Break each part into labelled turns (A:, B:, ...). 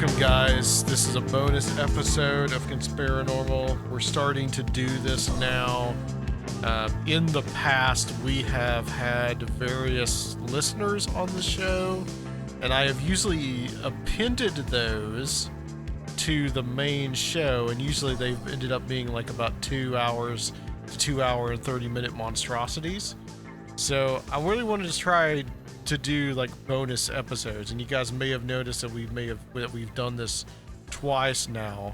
A: Welcome, guys. This is a bonus episode of Conspirinormal. We're starting to do this now. In the past, we have had various listeners on the show, and I have usually appended those to the main show, and usually they've ended up being like about 2 hours to 2 hour and 30-minute monstrosities. So I really wanted to try to do like bonus episodes, and you guys may have noticed that we've done this twice now,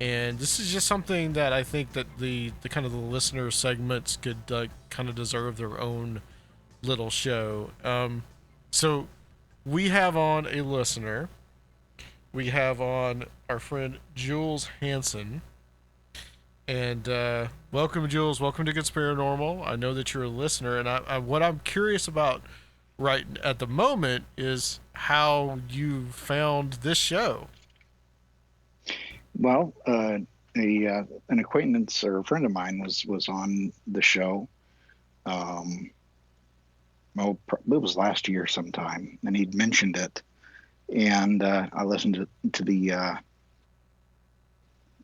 A: and this is just something that I think that the kind of the listener segments could kind of deserve their own little show. So we have on a listener. We have on our friend Jules Hansen. And welcome, Jules. Welcome to Conspirinormal. I know that you're a listener, and what I'm curious about right at the moment is how you found this show.
B: Well, an acquaintance or a friend of mine was on the show. Well, it was last year sometime, and he'd mentioned it, and I listened to the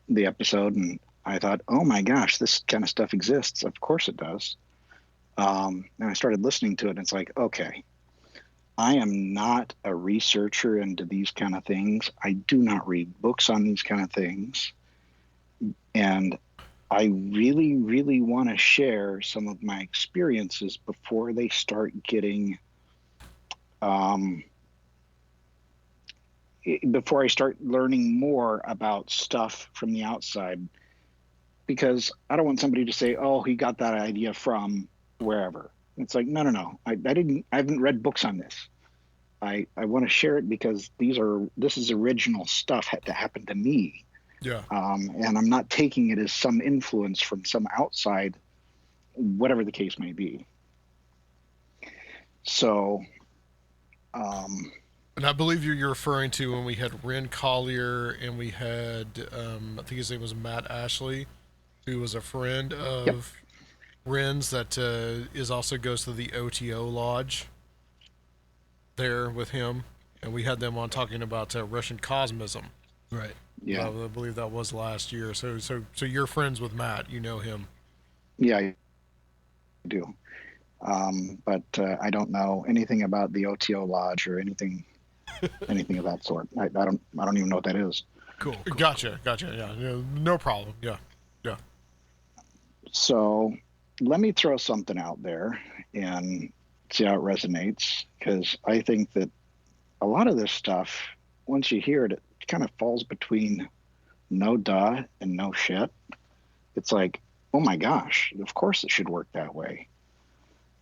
B: episode, and I thought, oh my gosh, this kind of stuff exists. Of course it does. And I started listening to it, and it's like, okay, I am not a researcher into these kind of things. I do not read books on these kind of things. And I really, really want to share some of my experiences before they start getting, before I start learning more about stuff from the outside. Because I don't want somebody to say, "Oh, he got that idea from wherever." It's like, no. I haven't read books on this. I want to share it because this is original stuff that happened to me.
A: Yeah.
B: And I'm not taking it as some influence from some outside, whatever the case may be. So,
A: and I believe you're referring to when we had Ren Collier and we had, I think his name was Matt Ashley, who was a friend of
B: Yep.
A: Ren's that is also goes to the OTO Lodge there with him, and we had them on talking about Russian cosmism.
C: Right.
B: Yeah.
A: I believe that was last year. So you're friends with Matt. You know him.
B: Yeah, I do. But I don't know anything about the OTO Lodge or anything of that sort. I don't even know what that is.
A: Cool. Gotcha. Yeah. No problem. Yeah.
B: So let me throw something out there and see how it resonates, because I think that a lot of this stuff, once you hear it, it kind of falls between no duh and no shit. It's like, oh my gosh, of course it should work that way.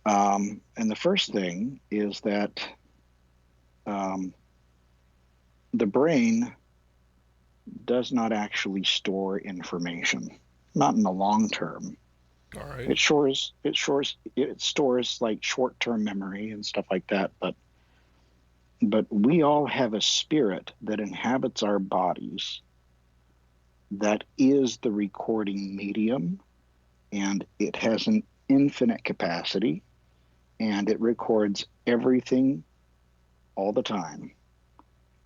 B: And the first thing is that the brain does not actually store information, not in the long term.
A: All right.
B: It stores like short-term memory and stuff like that, but we all have a spirit that inhabits our bodies that is the recording medium, and it has an infinite capacity, and it records everything all the time.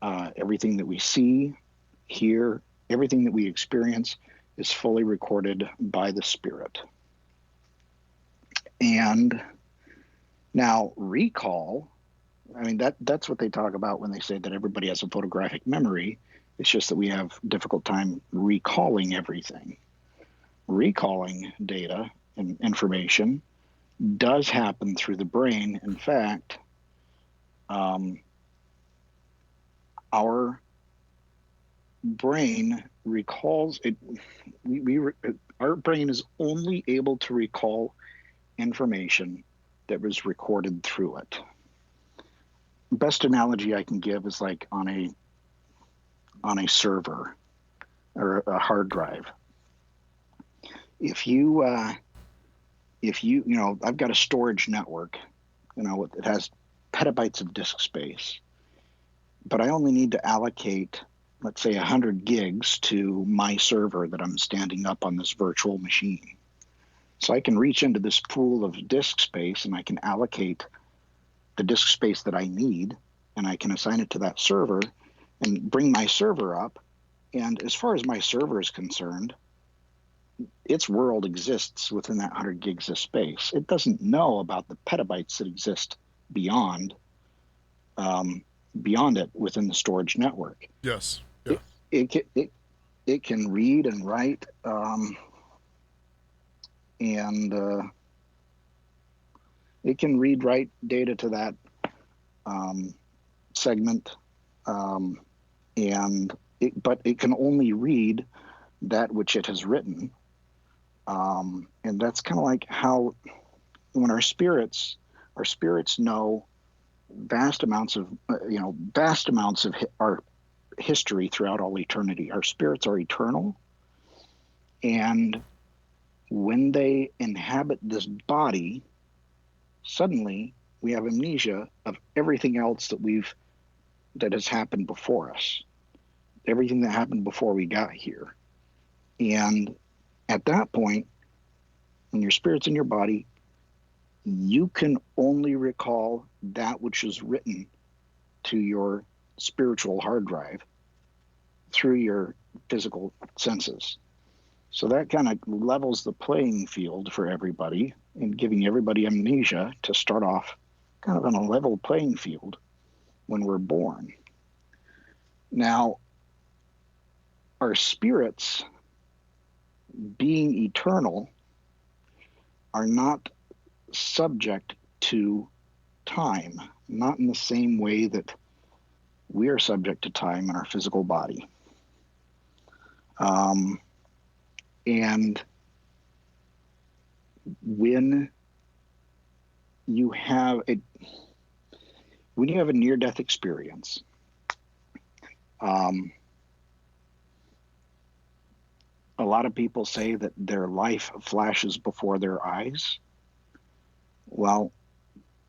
B: Everything that we see, hear, everything that we experience is fully recorded by the spirit. And now recall, I mean, that's what they talk about when they say that everybody has a photographic memory. It's just that we have difficult time recalling everything. Recalling data and information does happen through the brain. In fact, our brain recalls it. Our brain is only able to recall information that was recorded through it. Best analogy I can give is like on a server or a hard drive. If you I've got a storage network, it has petabytes of disk space, but I only need to allocate, let's say, 100 gigs to my server that I'm standing up on this virtual machine. So I can reach into this pool of disk space and I can allocate the disk space that I need, and I can assign it to that server, and bring my server up. And as far as my server is concerned, its world exists within that 100 gigs of space. It doesn't know about the petabytes that exist beyond beyond it within the storage network.
A: Yes. Yeah.
B: It can read and write, and it can read write data to that segment, but it can only read that which it has written. And that's kind of like how when our spirits know vast amounts of our history throughout all eternity. Our spirits are eternal, and when they inhabit this body, suddenly we have amnesia of everything else that has happened before us, everything that happened before we got here. And at that point, when your spirit's in your body, you can only recall that which is written to your spiritual hard drive through your physical senses. So that kind of levels the playing field for everybody and giving everybody amnesia to start off kind of on a level playing field when we're born. Now, our spirits, being eternal, are not subject to time, not in the same way that we are subject to time in our physical body. And when you have a near-death experience, a lot of people say that their life flashes before their eyes. Well,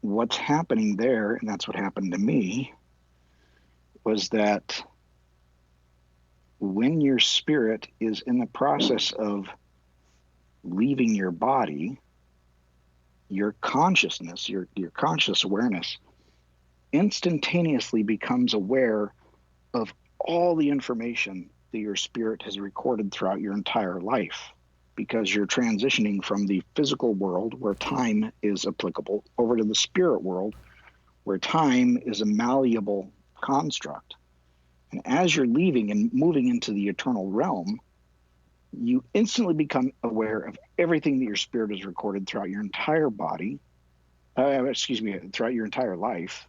B: what's happening there, and that's what happened to me, was that when your spirit is in the process of leaving your body, your consciousness, your conscious awareness instantaneously becomes aware of all the information that your spirit has recorded throughout your entire life, because you're transitioning from the physical world where time is applicable over to the spirit world where time is a malleable construct. And as you're leaving and moving into the eternal realm, you instantly become aware of everything that your spirit has recorded throughout your entire body, throughout your entire life.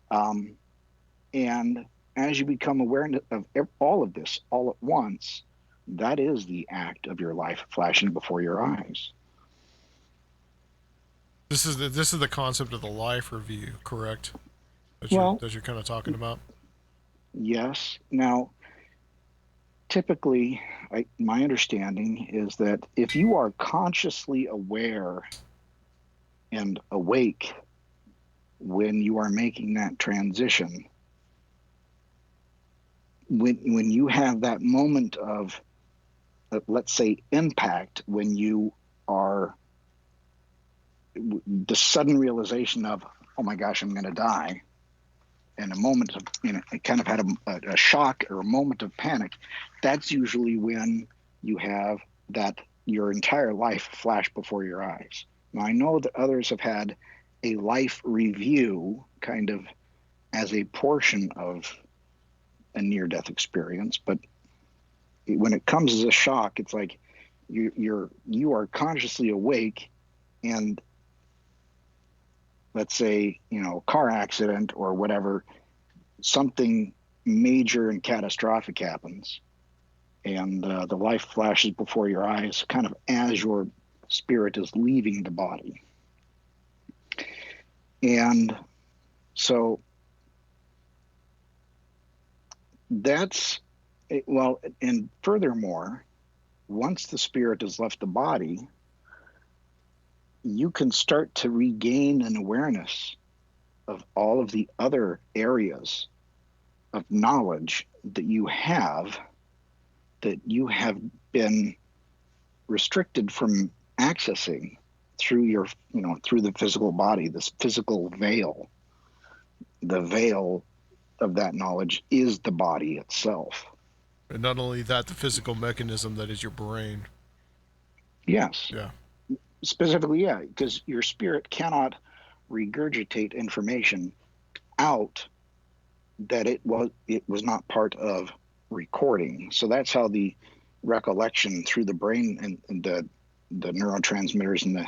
B: And as you become aware of all of this all at once, that is the act of your life flashing before your eyes.
A: This is the concept of the life review, correct? That
B: Well,
A: you're kind of talking about.
B: yes. Now, typically, my understanding is that if you are consciously aware and awake when you are making that transition, when you have that moment of, let's say, impact, when you are the sudden realization of, oh my gosh, I'm going to die, and a moment of, it kind of had a shock or a moment of panic, that's usually when you have that your entire life flash before your eyes. Now, I know that others have had a life review kind of as a portion of a near-death experience, but when it comes as a shock, it's like you are consciously awake, and let's say, car accident or whatever, something major and catastrophic happens, and the life flashes before your eyes kind of as your spirit is leaving the body. And so that's, well, and furthermore, once the spirit has left the body, you can start to regain an awareness of all of the other areas of knowledge that you have been restricted from accessing through through the physical body, this physical veil, the veil of that knowledge is the body itself.
A: And not only that, the physical mechanism that is your brain.
B: Yes.
A: Yeah.
B: Specifically, yeah, because your spirit cannot regurgitate information out that it was not part of recording. So that's how the recollection through the brain and the neurotransmitters and the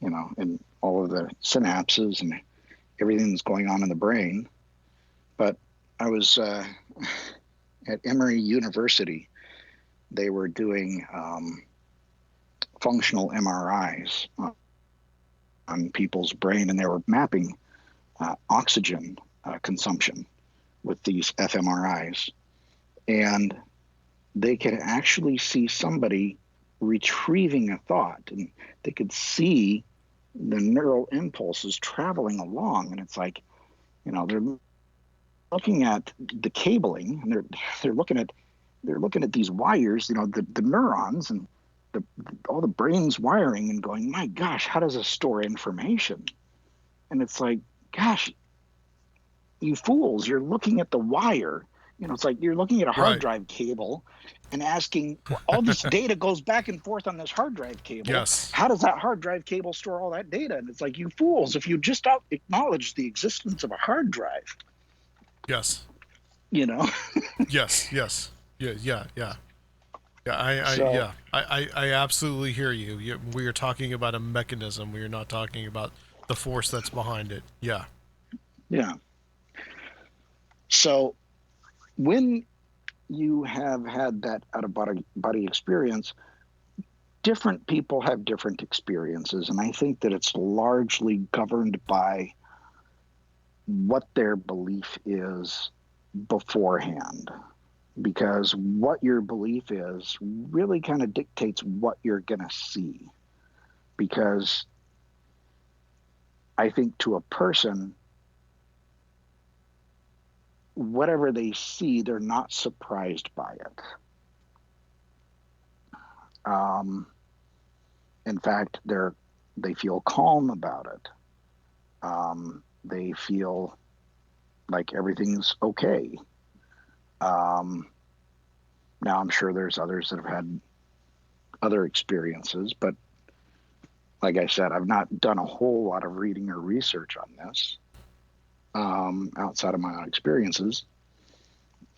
B: and all of the synapses and everything that's going on in the brain. But I was at Emory University. They were doing functional MRIs on people's brain, and they were mapping oxygen consumption with these fMRIs, and they could actually see somebody retrieving a thought, and they could see the neural impulses traveling along. And it's like, they're looking at the cabling, and they're looking at these wires, the neurons and all the brain's wiring, and going, my gosh, how does this store information? And it's like, gosh, you fools, you're looking at the wire. It's like you're looking at a hard drive cable and asking, all this data goes back and forth on this hard drive cable.
A: Yes.
B: How does that hard drive cable store all that data? And it's like, you fools, if you just acknowledge the existence of a hard drive.
A: Yes. Yes. Yeah. I absolutely hear you. We are talking about a mechanism. We are not talking about the force that's behind it. Yeah.
B: Yeah. So when you have had that out-of-body experience, different people have different experiences. And I think that it's largely governed by what their belief is beforehand. Because what your belief is really kind of dictates what you're going to see. Because I think to a person, whatever they see, they're not surprised by it. In fact, they feel calm about it. They feel like everything's okay. Now, I'm sure there's others that have had other experiences, but like I said, I've not done a whole lot of reading or research on this outside of my own experiences.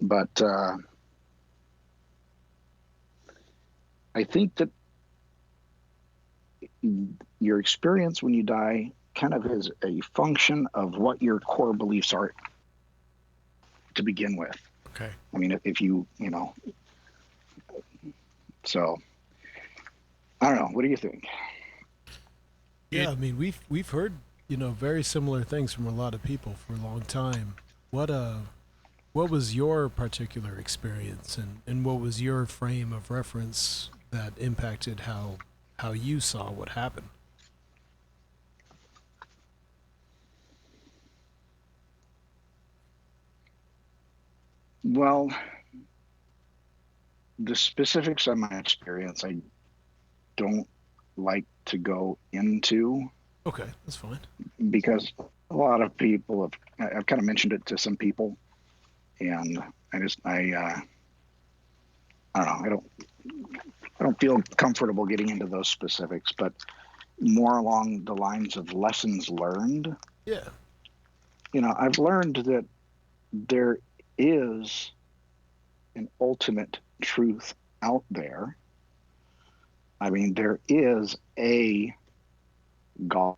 B: But I think that your experience when you die kind of is a function of what your core beliefs are to begin with.
A: Okay.
B: I mean, if you, so I don't know. What do you think?
C: Yeah, I mean, we've heard, very similar things from a lot of people for a long time. What was your particular experience, and what was your frame of reference that impacted how you saw what happened?
B: Well, the specifics of my experience, I don't like to go into.
C: Okay, that's fine.
B: Because a lot of people I've kind of mentioned it to some people, and I don't know. I don't feel comfortable getting into those specifics, but more along the lines of lessons learned.
C: Yeah.
B: I've learned that there is an ultimate truth out there. I mean, there is a God,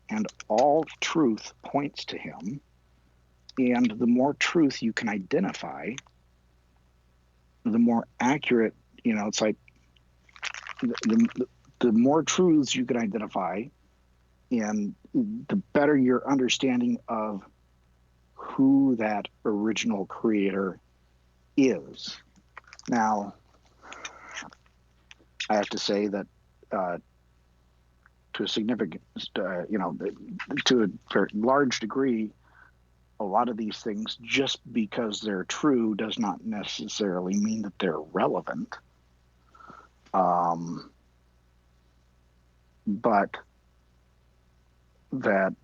B: and all truth points to him. And the more truth you can identify, the more accurate, it's like the more truths you can identify, and the better your understanding of who that original creator is. Now, I have to say that to a significant, to a very large degree, a lot of these things, just because they're true, does not necessarily mean that they're relevant. But that,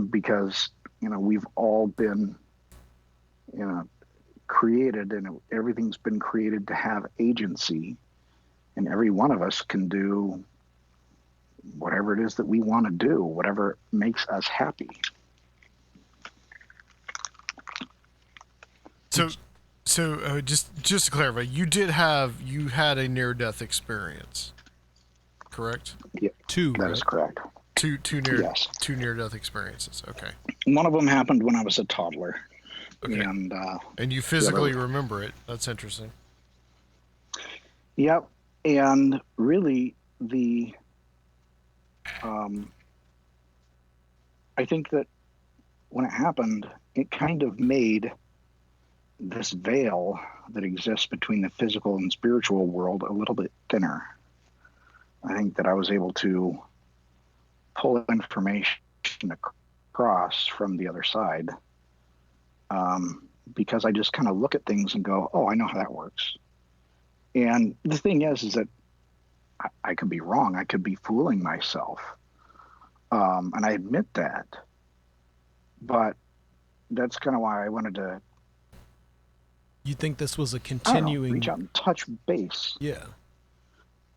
B: because, we've all been, created, and everything's been created to have agency, and every one of us can do whatever it is that we want to do, whatever makes us happy.
A: So just to clarify, you had a near-death experience, correct?
B: Yeah,
C: Two,
B: that
C: right?
B: is correct.
A: Two
B: Yes.
A: near-death experiences. Okay.
B: One of them happened when I was a toddler.
A: Okay.
B: And
A: you physically remember it. That's interesting.
B: Yep. And really, I think that when it happened, it kind of made this veil that exists between the physical and spiritual world a little bit thinner. I think that I was able to pull information across from the other side, because I just kind of look at things and go, oh, I know how that works. And the thing is that I could be wrong. I could be fooling myself. And I admit that. But that's kind of why I wanted to.
C: You think this was a continuing...
B: reach out and touch base.
C: Yeah.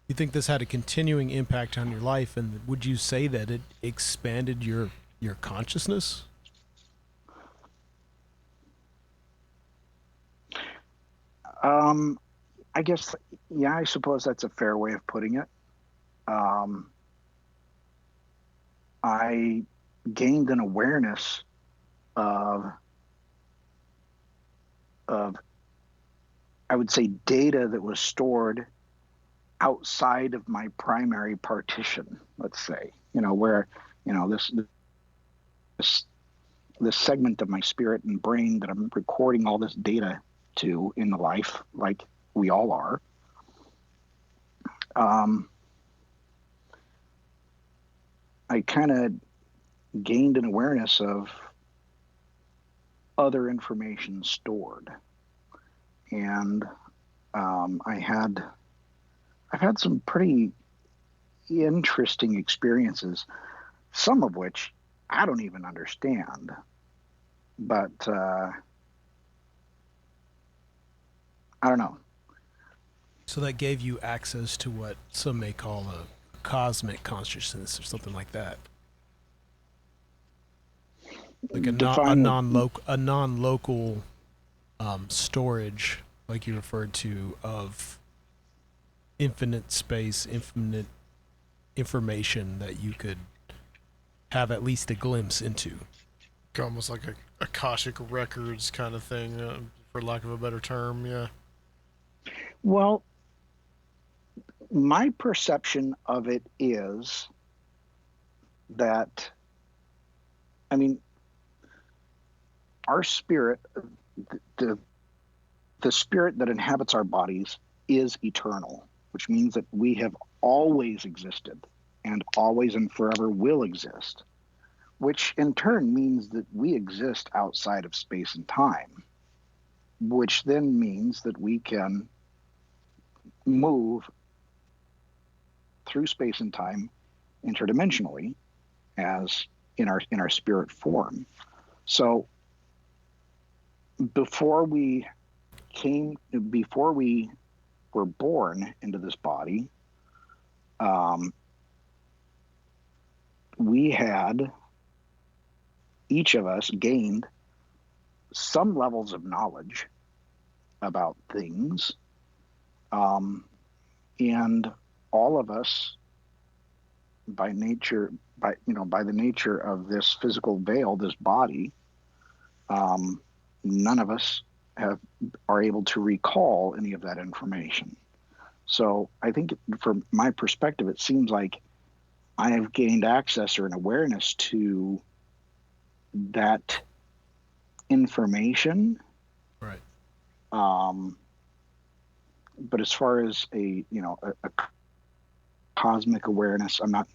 C: You think this had a continuing impact on your life, and would you say that it expanded your consciousness?
B: I guess, yeah, I suppose that's a fair way of putting it. I gained an awareness of, I would say, data that was stored outside of my primary partition, let's say, where, this segment of my spirit and brain that I'm recording all this data to in the life, like we all are. I kind of gained an awareness of other information stored. And I've had some pretty interesting experiences, some of which I don't even understand. But I don't know.
C: So that gave you access to what some may call a cosmic consciousness or something like that. Like a non-local storage, like you referred to, of infinite space, infinite information that you could have at least a glimpse into.
A: Almost like a Akashic records kind of thing, for lack of a better term, yeah.
B: Well, my perception of it is that, our spirit, the spirit that inhabits our bodies is eternal, which means that we have always existed and always and forever will exist, which in turn means that we exist outside of space and time, which then means that we can move through space and time interdimensionally as in our spirit form. So before we were born into this body, we had, each of us gained some levels of knowledge about things, and all of us, by the nature of this physical veil, this body, none of us are able to recall any of that information. So I think, from my perspective, it seems like I have gained access or an awareness to that information.
C: Right.
B: But as far as a cosmic awareness, I'm not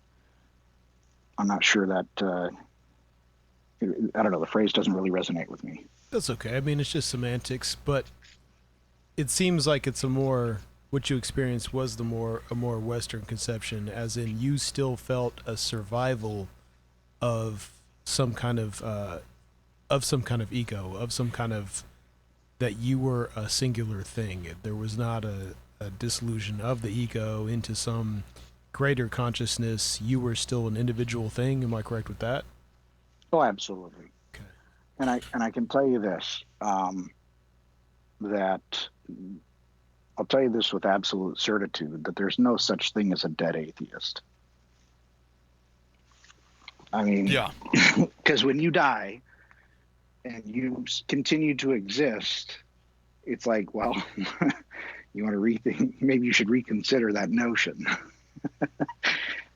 B: sure that, I don't know, the phrase doesn't really resonate with me.
C: That's okay. It's just semantics, but it seems like it's what you experienced was a more Western conception, as in you still felt a survival of some kind of some kind of ego, of some kind of that you were a singular thing. There was not a dissolution of the ego into some greater consciousness. You were still an individual thing. Am I correct with that?
B: Oh, absolutely.
C: Okay.
B: And I can tell you this, that I'll tell you this with absolute certitude, that there's no such thing as a dead atheist. I mean,
A: Yeah.
B: because when you die and you continue to exist, it's like, well, you want to rethink, maybe you should reconsider that notion.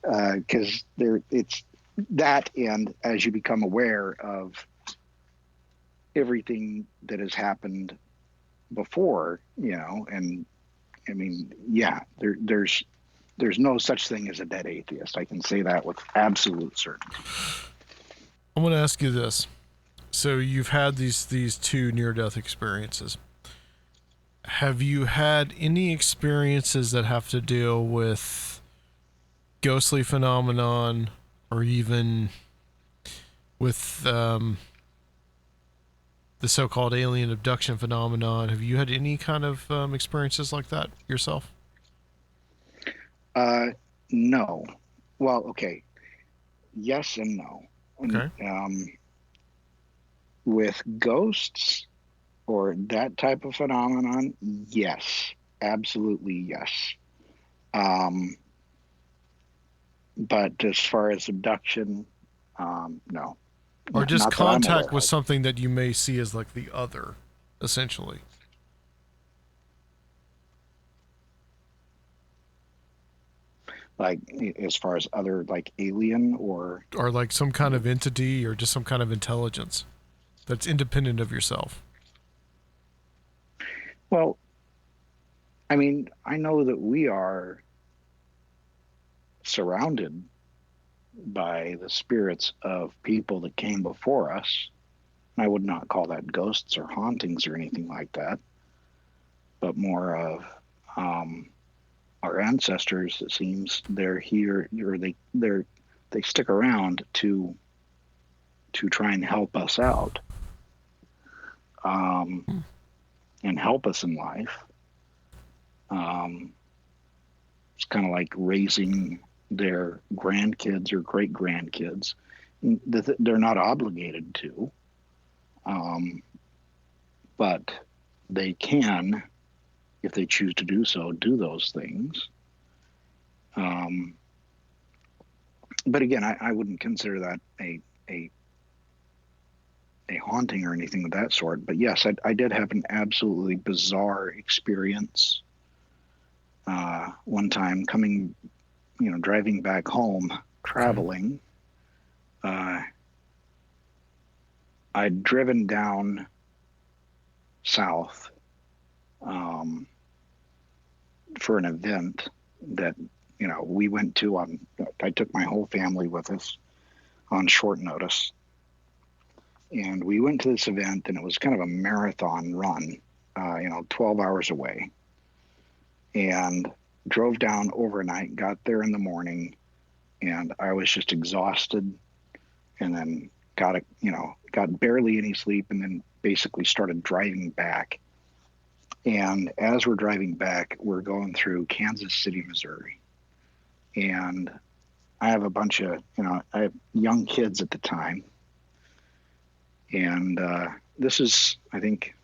B: Because it's that, and as you become aware of everything that has happened before, and I mean, yeah, there's no such thing as a dead atheist. I can say that with absolute certainty.
A: I want to ask you this. So you've had these two near-death experiences. Have you had any experiences that have to deal with ghostly phenomenon, or even with the so-called alien abduction phenomenon? Have you had any kind of experiences like that yourself?
B: No. Well, okay. Yes and no.
A: Okay.
B: With ghosts or that type of phenomenon, yes, absolutely yes. But as far as abduction, no.
A: Or just
B: Not that I'm aware
A: contact with
B: of.
A: something that you may see as like the other, essentially.
B: Like as far as other like alien or
A: Or like some kind of entity or just some kind of intelligence that's independent of yourself.
B: well, I mean, I know that we are surrounded by the spirits of people that came before us. I would not call that ghosts or hauntings or anything like that, but more of our ancestors. It seems they're here, or they stick around to try and help us out, and help us in life. It's kind of like raising their grandkids or great grandkids. They're not obligated to, but they can, if they choose to do so, do those things. But again, I wouldn't consider that a haunting or anything of that sort. But yes, I did have an absolutely bizarre experience one time coming, driving back home, traveling. I'd driven down south for an event that we went to I took my whole family with us on short notice, and we went to this event, and it was kind of a marathon run, 12 hours away, and drove down overnight, got there in the morning, and I was just exhausted, and then got barely any sleep, and then basically started driving back. And as we're driving back, we're going through Kansas City, Missouri. And I have a bunch of, I have young kids at the time. And this is, I think,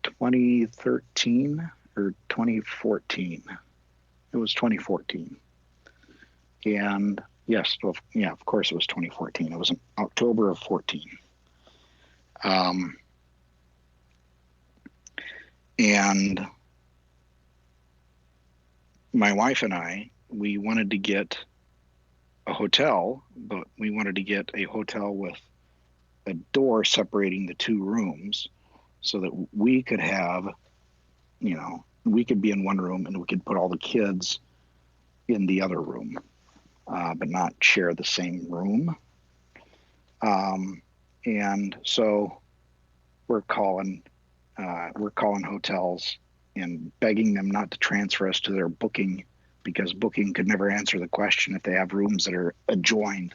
B: 2013 or 2014. It was 2014. And yes, well, yeah, of course it was 2014. It was in October of 14. And my wife and I, we wanted to get a hotel, but we wanted to get a hotel with a door separating the two rooms so that we could have, we could be in one room and we could put all the kids in the other room, but not share the same room. And so we're calling hotels and begging them not to transfer us to their booking, because booking could never answer the question if they have rooms that are adjoined.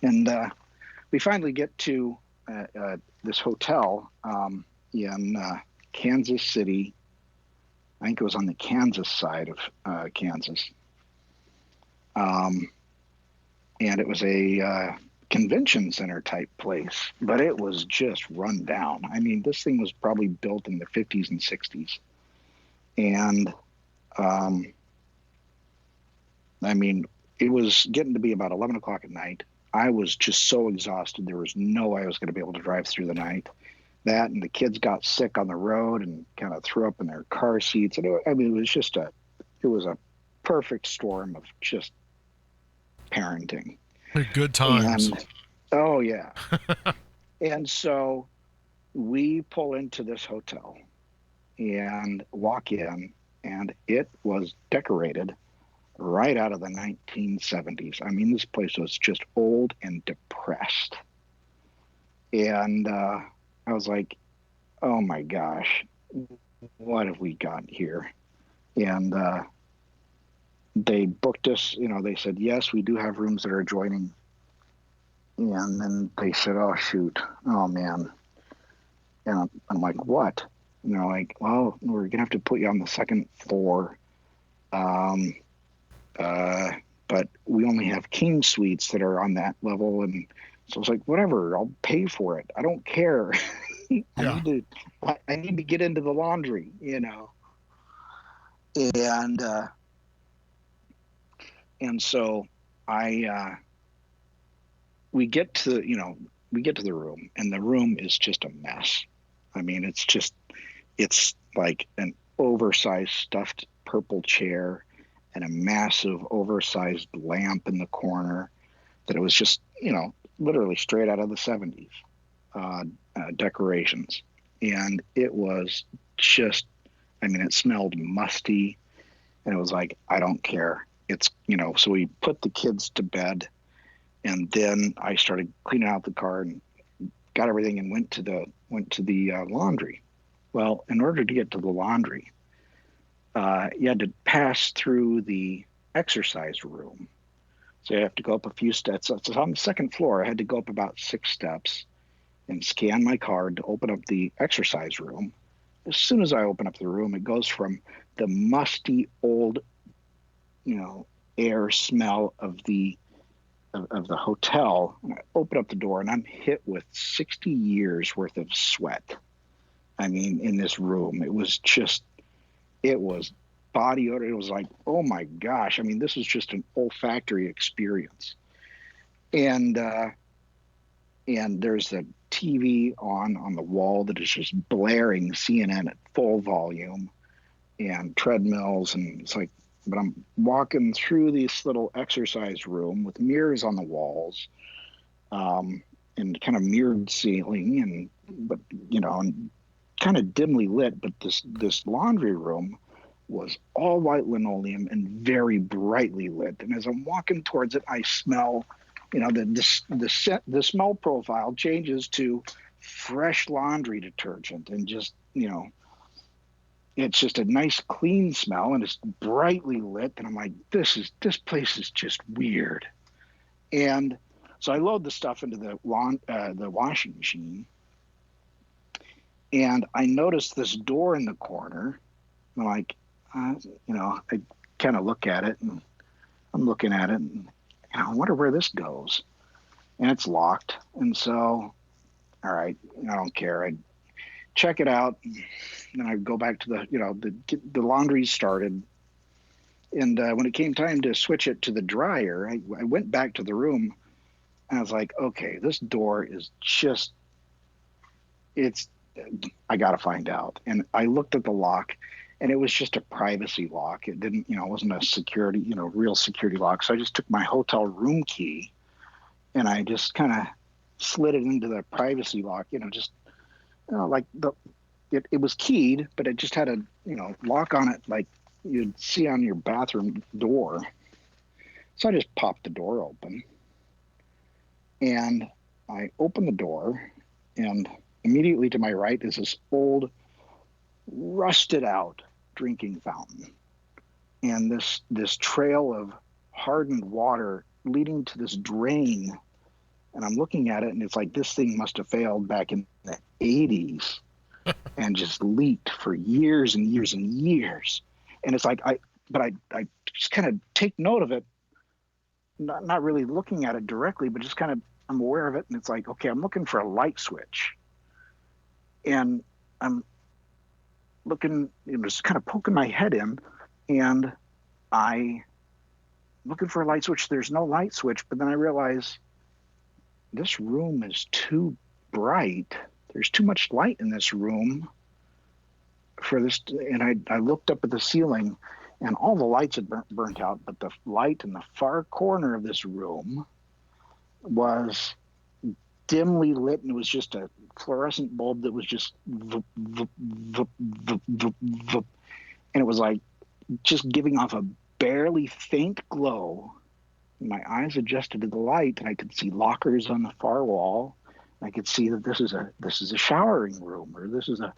B: And we finally get to this hotel in Kansas City. I think it was on the Kansas side of Kansas. And it was a convention center type place, but it was just run down. I mean, this thing was probably built in the 50s and 60s. And I mean, it was getting to be about 11 o'clock at night. I was just so exhausted. There was no way I was going to be able to drive through the night. That, and the kids got sick on the road and kind of threw up in their car seats. And it was just it was a perfect storm of just parenting.
A: Good times.
B: And, oh yeah. And so we pull into this hotel and walk in, and it was decorated right out of the 1970s. I mean, this place was just old and depressed. And I was like, oh my gosh, what have we got here? And they booked us, they said, yes, we do have rooms that are adjoining. And then they said, oh, shoot, oh man. And I'm like, what? And they're like, well, we're going to have to put you on the second floor. But we only have king suites that are on that level. And so I was like, whatever, I'll pay for it. I don't care. I need to get into the laundry, And so we get to the room, and the room is just a mess. I mean, it's like an oversized stuffed purple chair and a massive oversized lamp in the corner that it was just, literally straight out of the 70s decorations. And it was just, it smelled musty, and it was like, I don't care. It's, so we put the kids to bed, and then I started cleaning out the car and got everything and went to the laundry. Well, in order to get to the laundry, you had to pass through the exercise room. So you have to go up a few steps. So it's on the second floor. I had to go up about 6 steps and scan my card to open up the exercise room. As soon as I open up the room, it goes from the musty old, air smell of the hotel. And I open up the door, and I'm hit with 60 years worth of sweat. In this room, it was body odor. It was like, oh my gosh. This was just an olfactory experience. And there's a TV on the wall that is just blaring CNN at full volume, and treadmills. And it's like, but I'm walking through this little exercise room with mirrors on the walls, and kind of mirrored ceiling, and kind of dimly lit. But this laundry room was all white linoleum and very brightly lit. And as I'm walking towards it, I smell, the smell profile changes to fresh laundry detergent, and just, it's just a nice clean smell, and it's brightly lit. And I'm like, this place is just weird. And so I load the stuff into the washing machine, and I noticed this door in the corner. I'm like, I kind of look at it, and I'm looking at it, and I wonder where this goes. And it's locked. And so, all right, I don't care. I check it out. And then I go back to the laundry started. And when it came time to switch it to the dryer, I went back to the room, and I was like, okay, this door is just, I got to find out. And I looked at the lock, and it was just a privacy lock. It didn't, it wasn't a security, real security lock. So I just took my hotel room key, and I just kind of slid it into the privacy lock, like it was keyed, but it just had a, lock on it like you'd see on your bathroom door. So I just popped the door open, and I opened the door, and immediately to my right is this old, rusted out drinking fountain, and this trail of hardened water leading to this drain And I'm looking at it, and it's like this thing must have failed back in the 80s and just leaked for years and years and years. And it's like I just kind of take note of it, not really looking at it directly, but just kind of I'm aware of it, and it's like, okay, I'm looking for a light switch, and I'm looking, just kind of poking my head in, and I looking for a light switch. There's no light switch, but then I realize this room is too bright. There's too much light in this room for this. And I looked up at the ceiling, and all the lights had burnt out, but the light in the far corner of this room was dimly lit, and it was just a fluorescent bulb that was just and it was like just giving off a barely faint glow. My eyes adjusted to the light, and I could see lockers on the far wall. I could see that this is a showering room, or this is a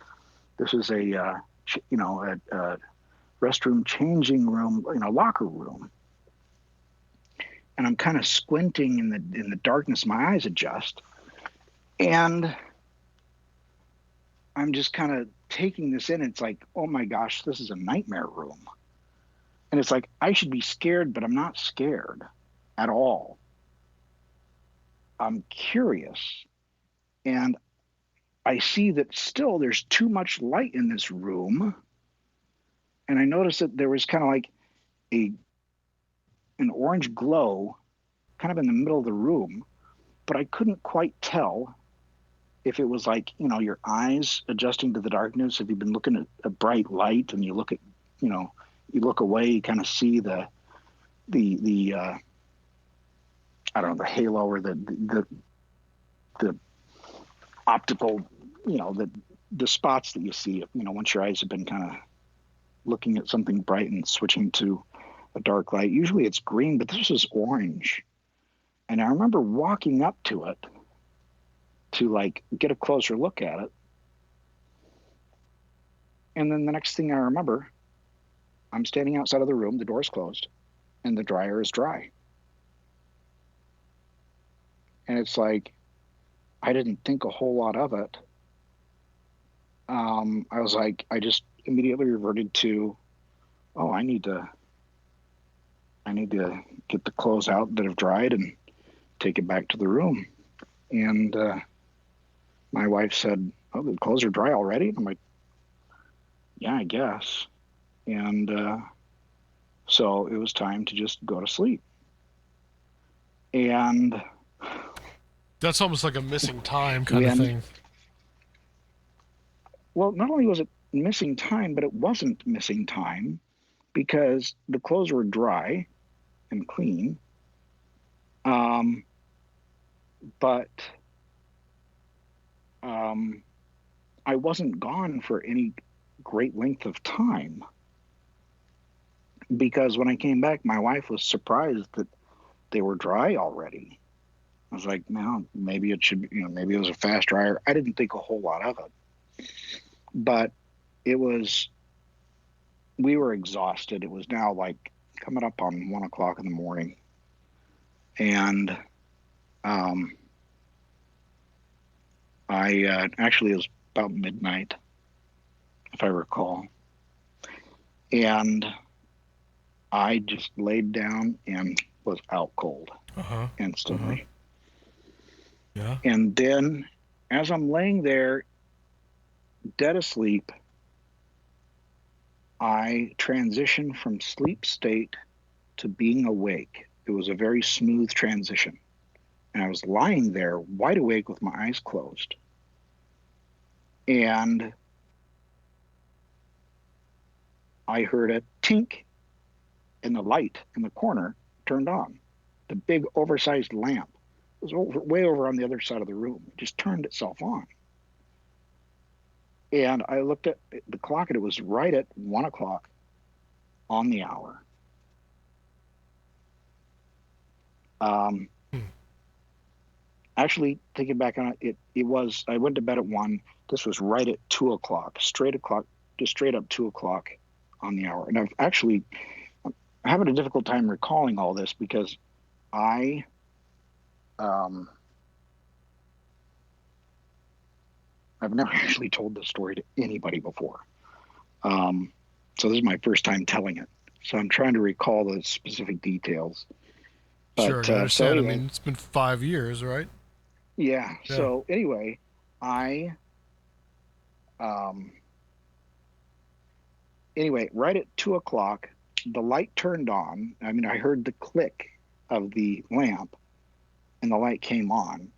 B: restroom changing room, locker room. And I'm kind of squinting in the darkness. My eyes adjust, and I'm just kind of taking this in. It's like, oh my gosh, this is a nightmare room. And it's like, I should be scared, but I'm not scared at all. I'm curious. And I see that still there's too much light in this room. And I noticed that there was kind of like an orange glow kind of in the middle of the room, but I couldn't quite tell if it was like, your eyes adjusting to the darkness. If you've been looking at a bright light and you look at, you look away, you kind of see the I don't know, the halo or the optical, the spots that you see, once your eyes have been kind of looking at something bright and switching to a dark light. Usually it's green, but this is orange. And I remember walking up to it to like get a closer look at it. And then the next thing I remember, I'm standing outside of the room, the door's closed, and the dryer is dry. And it's like, I didn't think a whole lot of it. I was like, I just immediately reverted to, oh, I need to get the clothes out that have dried and take it back to the room. And my wife said, oh, the clothes are dry already? And I'm like, yeah, I guess. And so it was time to just go to sleep. And
A: that's almost like a missing time kind of thing.
B: Well, not only was it missing time, but it wasn't missing time because the clothes were dry and clean. But I wasn't gone for any great length of time, because when I came back, my wife was surprised that they were dry already. I was like, no, maybe it should be, maybe it was a fast dryer. I didn't think a whole lot of it, but we were exhausted. It was now like coming up on 1 o'clock in the morning. And actually it was about midnight, if I recall. And I just laid down and was out cold instantly.
A: Yeah.
B: And then as I'm laying there dead asleep, I transitioned from sleep state to being awake. It was a very smooth transition. And I was lying there wide awake with my eyes closed. And I heard a tink, and the light in the corner turned on. The big oversized lamp was way over on the other side of the room. It just turned itself on. And I looked at the clock, and it was right at 1 o'clock on the hour. Actually, thinking back on it, it was, I went to bed at 1. This was right at 2 o'clock, straight up 2 o'clock on the hour. And I'm having a difficult time recalling all this because I I've never actually told this story to anybody before. So this is my first time telling it. So I'm trying to recall the specific details.
A: Sure,
B: But
A: I
B: so
A: understand. I
B: anyway,
A: mean, it's been 5 years, right?
B: yeah.
A: Yeah.
B: So anyway, um, right at 2 o'clock, the light turned on. I mean, I heard the click of the lamp, and the light came on,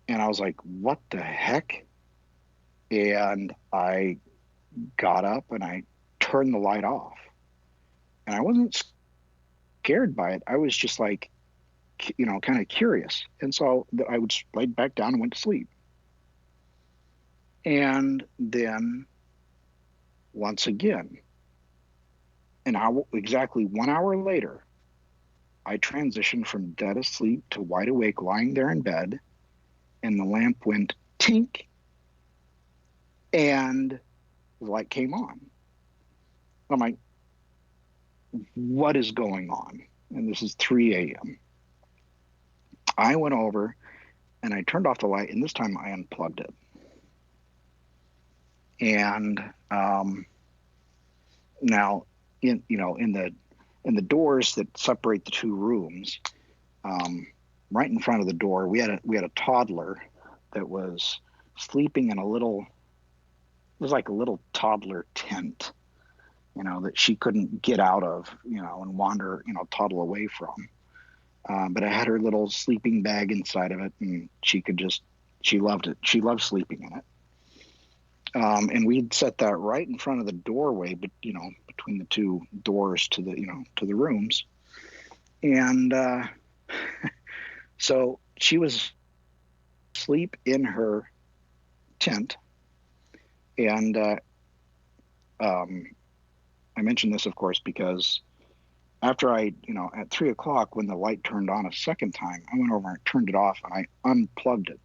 B: and I was like, "What the heck?" And I got up and I turned the light off, and I wasn't scared by it. I was just like, kind of curious, and so I would laid back down and went to sleep. And then once again, exactly 1 hour later, I transitioned from dead asleep to wide awake, lying there in bed, and the lamp went tink, and the light came on. I'm like, what is going on? And this is 3 a.m. I went over and I turned off the light, and this time I unplugged it. And now, in the doors that separate the two rooms, right in front of the door, we had a toddler that was sleeping in it was like a little toddler tent, that she couldn't get out of, and wander, toddle away from. But I had her little sleeping bag inside of it, and she loved it. She loved sleeping in it. And we'd set that right in front of the doorway, but between the two doors to the rooms. And so she was asleep in her tent, and I mentioned this, of course, because after at 3 o'clock, when the light turned on a second time, I went over and turned it off, and I unplugged it,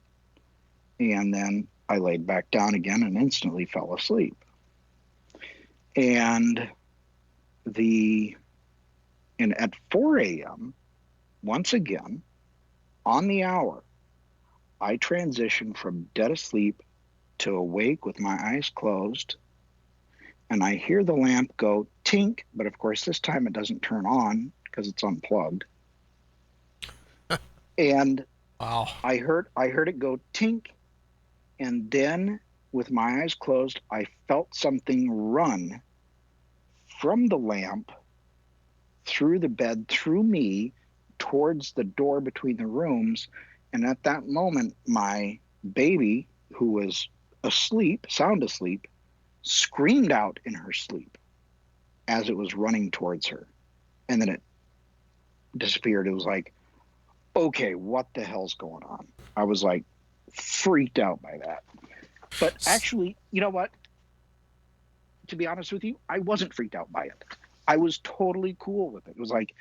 B: and then I laid back down again and instantly fell asleep. And at 4 a.m., once again, on the hour, I transitioned from dead asleep to awake with my eyes closed, and I hear the lamp go tink, but of course this time it doesn't turn on because it's unplugged. And
A: Wow.
B: I heard it go tink, and then with my eyes closed, I felt something run from the lamp through the bed, through me, towards the door between the rooms. And at that moment, my baby, who was asleep, sound asleep, screamed out in her sleep as it was running towards her. And then it disappeared. It was like, okay, what the hell's going on? I was like freaked out by that. But actually, you know what? To be honest with you, I wasn't freaked out by it. I was totally cool with it. It was like,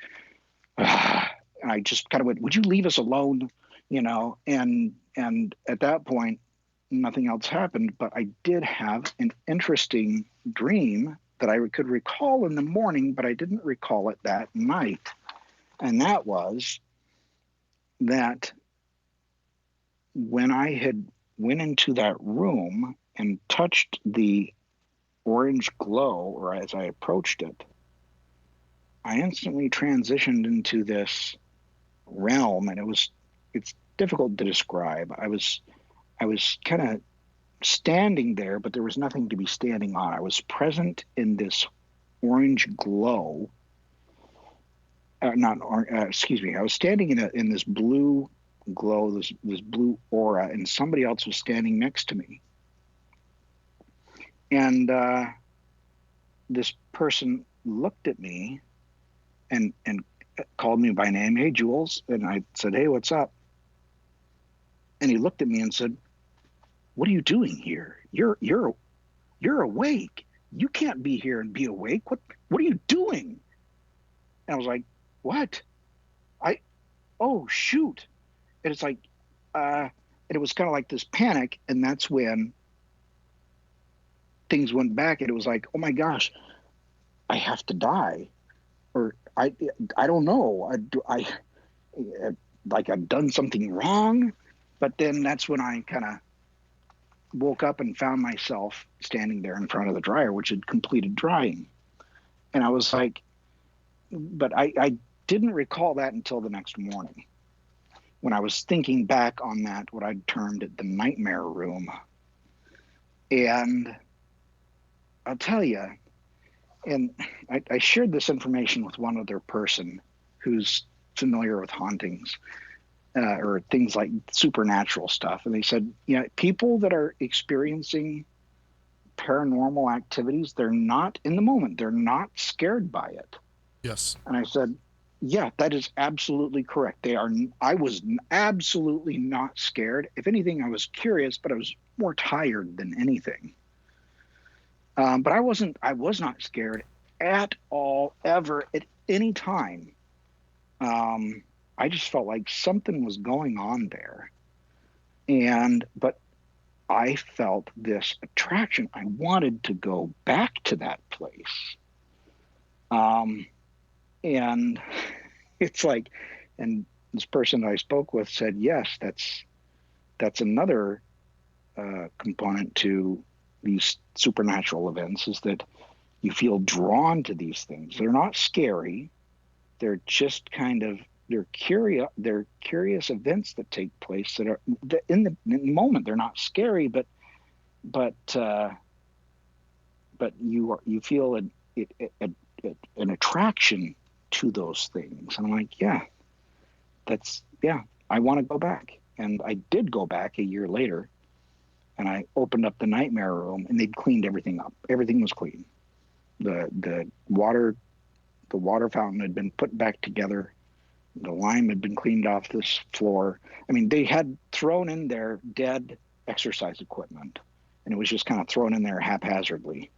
B: and I just kind of went, would you leave us alone? And at that point, nothing else happened, but I did have an interesting dream that I could recall in the morning, but I didn't recall it that night. And that was that when I had went into that room and touched the orange glow, or as I approached it, I instantly transitioned into this realm, and it's difficult to describe. I was kind of standing there, but there was nothing to be standing on. I was present in this orange glow. Excuse me. I was standing in this blue glow, this blue aura, and somebody else was standing next to me. And this person looked at me and called me by name. Hey, Jules. And I said, hey, what's up? And he looked at me and said, what are you doing here? You're awake. You can't be here and be awake. What are you doing? And I was like, what? Oh, shoot. And it's like, and it was kind of like this panic. And that's when things went back, and it was like, oh my gosh, I have to die. Or I don't know. I like I've done something wrong. But then that's when I kind of woke up and found myself standing there in front of the dryer, which had completed drying. And I was like, but I didn't recall that until the next morning when I was thinking back on that, what I'd termed the nightmare room. And I'll tell you, and I shared this information with one other person who's familiar with hauntings or things like supernatural stuff. And they said, people that are experiencing paranormal activities, they're not in the moment. They're not scared by it.
A: Yes.
B: And I said, yeah, that is absolutely correct. I was absolutely not scared. If anything, I was curious, but I was more tired than anything. But I was not scared at all, ever, at any time. I just felt like something was going on there. But I felt this attraction. I wanted to go back to that place. And it's like, and this person I spoke with said, yes, that's another component to these supernatural events, is that you feel drawn to these things. They're not scary. They're just they're curious events that take place that are in the moment. They're not scary, but you feel an attraction to those things. And I'm like, I want to go back. And I did go back a year later, and I opened up the nightmare room, and they'd cleaned everything up. Everything was clean. The water fountain had been put back together. The lime had been cleaned off this floor. I mean, they had thrown in their dead exercise equipment, and it was just kind of thrown in there haphazardly.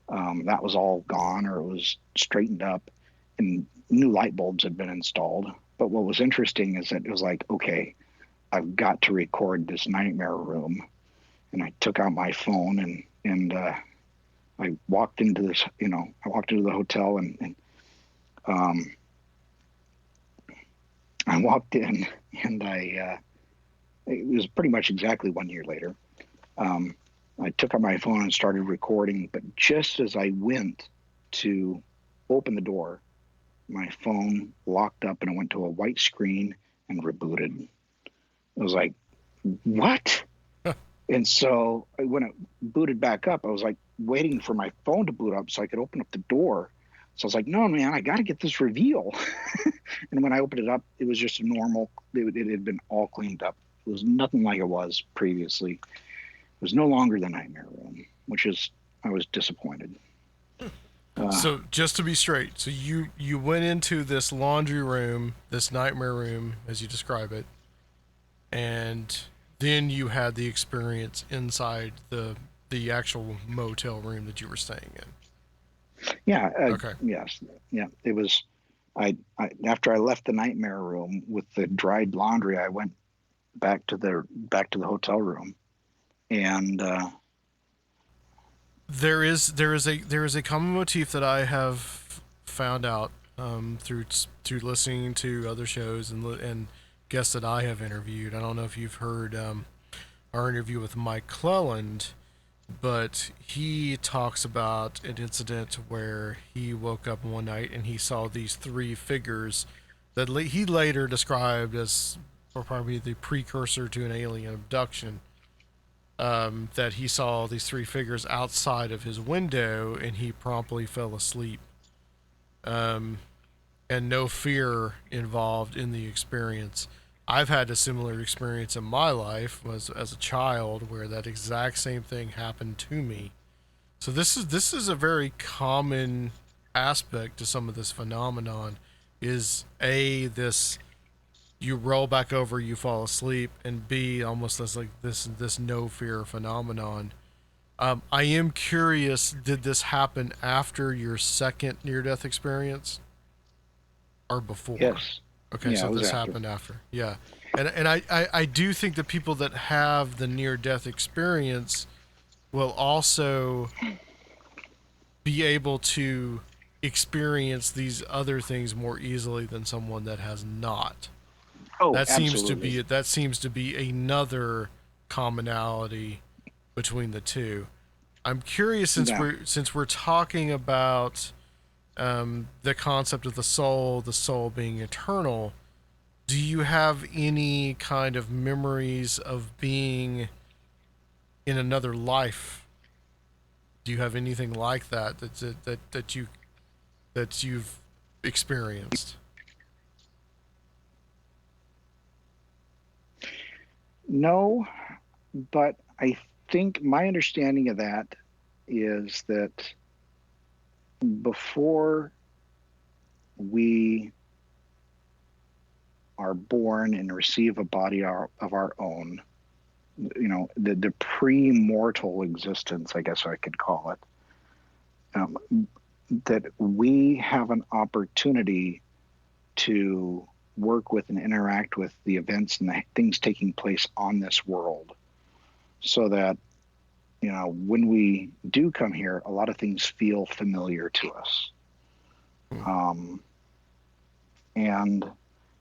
B: That was all gone, or it was straightened up, and new light bulbs had been installed. But what was interesting is that it was like, okay, I've got to record this nightmare room. And I took out my phone and I walked into the hotel and I walked in, and it was pretty much exactly 1 year later. I took out my phone and started recording, but just as I went to open the door, my phone locked up and it went to a white screen and rebooted. It was like, what? And so when it booted back up, I was like waiting for my phone to boot up so I could open up the door. So I was like, no, man, I got to get this reveal. And when I opened it up, it was just a normal, it had been all cleaned up. It was nothing like it was previously. It was no longer the nightmare room, I was disappointed.
A: So just to be straight, so you went into this laundry room, this nightmare room, as you describe it, and then you had the experience inside the actual motel room that you were staying in.
B: Yeah.
A: Okay.
B: Yes. Yeah. It was. I after I left the nightmare room with the dried laundry, I went back to the hotel room, and
A: there is a common motif that I have found out through listening to other shows and guests that I have interviewed. I don't know if you've heard our interview with Mike Cleland, but he talks about an incident where he woke up one night and he saw these three figures that he later described as, or probably the precursor to an alien abduction. That he saw these three figures outside of his window and he promptly fell asleep. And no fear involved in the experience. I've had a similar experience in my life as a child where that exact same thing happened to me. So this is a very common aspect to some of this phenomenon, is this you roll back over, you fall asleep, and B, almost as like this no fear phenomenon. I am curious, did this happen after your second near death experience or before?
B: yes.
A: Okay,
B: Yeah,
A: so
B: it was
A: this
B: after.
A: happened after. Yeah. And I do think that people that have the near death experience will also be able to experience these other things more easily than someone that has not.
B: Oh,
A: That
B: absolutely.
A: seems to be another commonality between the two. I'm curious,
B: Yeah.
A: since we're talking about the concept of the soul being eternal. Do you have any kind of memories of being in another life? Do you have anything like that that you've experienced?
B: No, but I think my understanding of that is that before we are born and receive a body of our own, the pre-mortal existence, I guess I could call it, um, that we have an opportunity to work with and interact with the events and the things taking place on this world, so that when we do come here, a lot of things feel familiar to us. And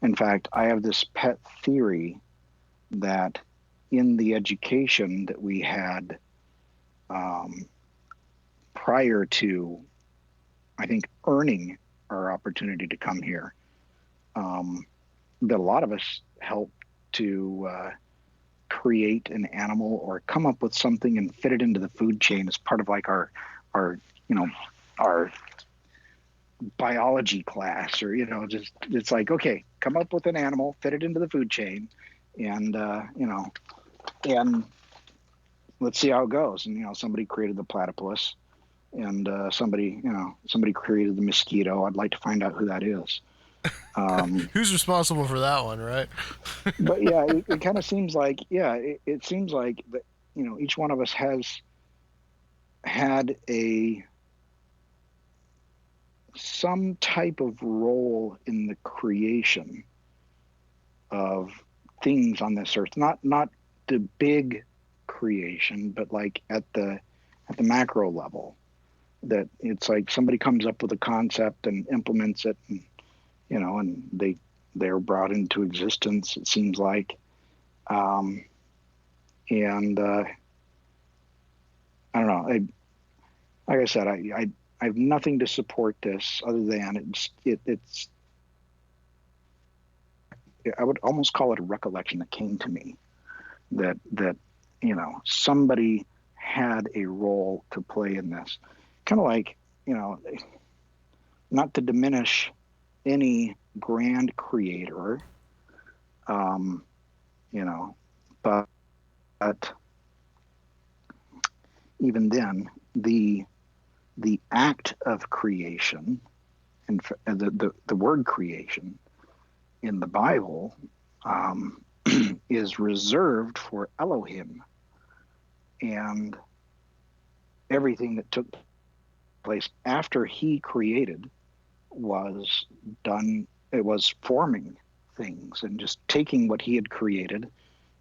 B: in fact, I have this pet theory that in the education that we had prior to, I think, earning our opportunity to come here, that a lot of us helped to create an animal or come up with something and fit it into the food chain as part of like our our biology class, or just it's like, okay, come up with an animal, fit it into the food chain, and and let's see how it goes. And somebody created the platypus, and somebody created the mosquito. I'd like to find out who that is.
A: Who's responsible for that one, right?
B: But yeah, it kind of seems like, it seems like that each one of us has had some type of role in the creation of things on this earth. Not the big creation, but like at the macro level. That it's like somebody comes up with a concept and implements it, and and they're brought into existence, it seems like. And I don't know. Like I said, I have nothing to support this other than it's. I would almost call it a recollection that came to me that somebody had a role to play in this. Kind of like, not to diminish any grand creator, but even then, the act of creation and the word creation in the Bible is reserved for Elohim, and everything that took place after he created was done. It was forming things and just taking what he had created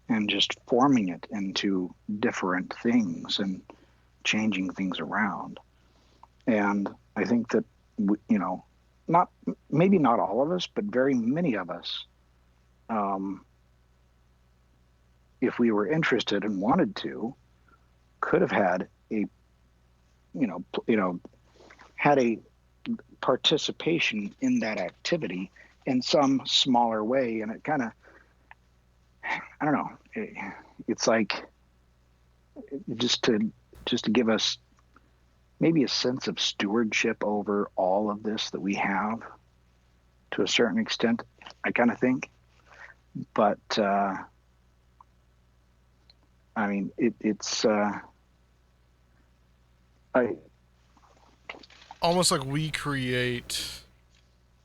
B: and just forming it into different things and changing things around. And I think that maybe not all of us, but very many of us, if we were interested and wanted to, could have had had a participation in that activity in some smaller way. And it kind of, I don't know, it's like just to give us maybe a sense of stewardship over all of this that we have, to a certain extent, I kind of think. But I mean, it's
A: Almost like we create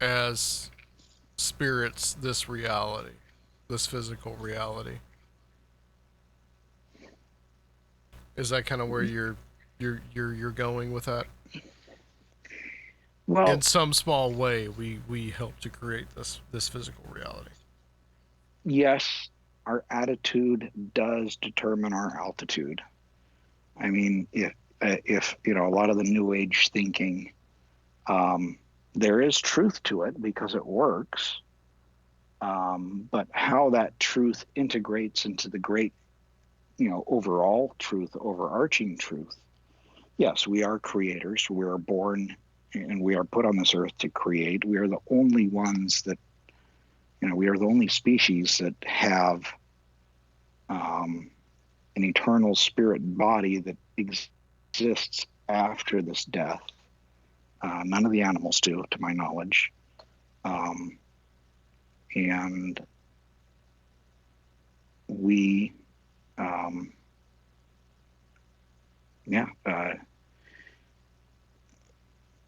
A: as spirits this reality, this physical reality. Is that kind of where you're going with that?
B: well,
A: In some small way, we help to create this physical reality.
B: yes, our attitude does determine our altitude. I mean, if a lot of the new age thinking, there is truth to it because it works, but how that truth integrates into the great overall truth, overarching truth. Yes, we are creators. We are born and we are put on this earth to create. We are the only ones that, we are the only species that have an eternal spirit body that exists after this death. None of the animals do, to my knowledge. And we,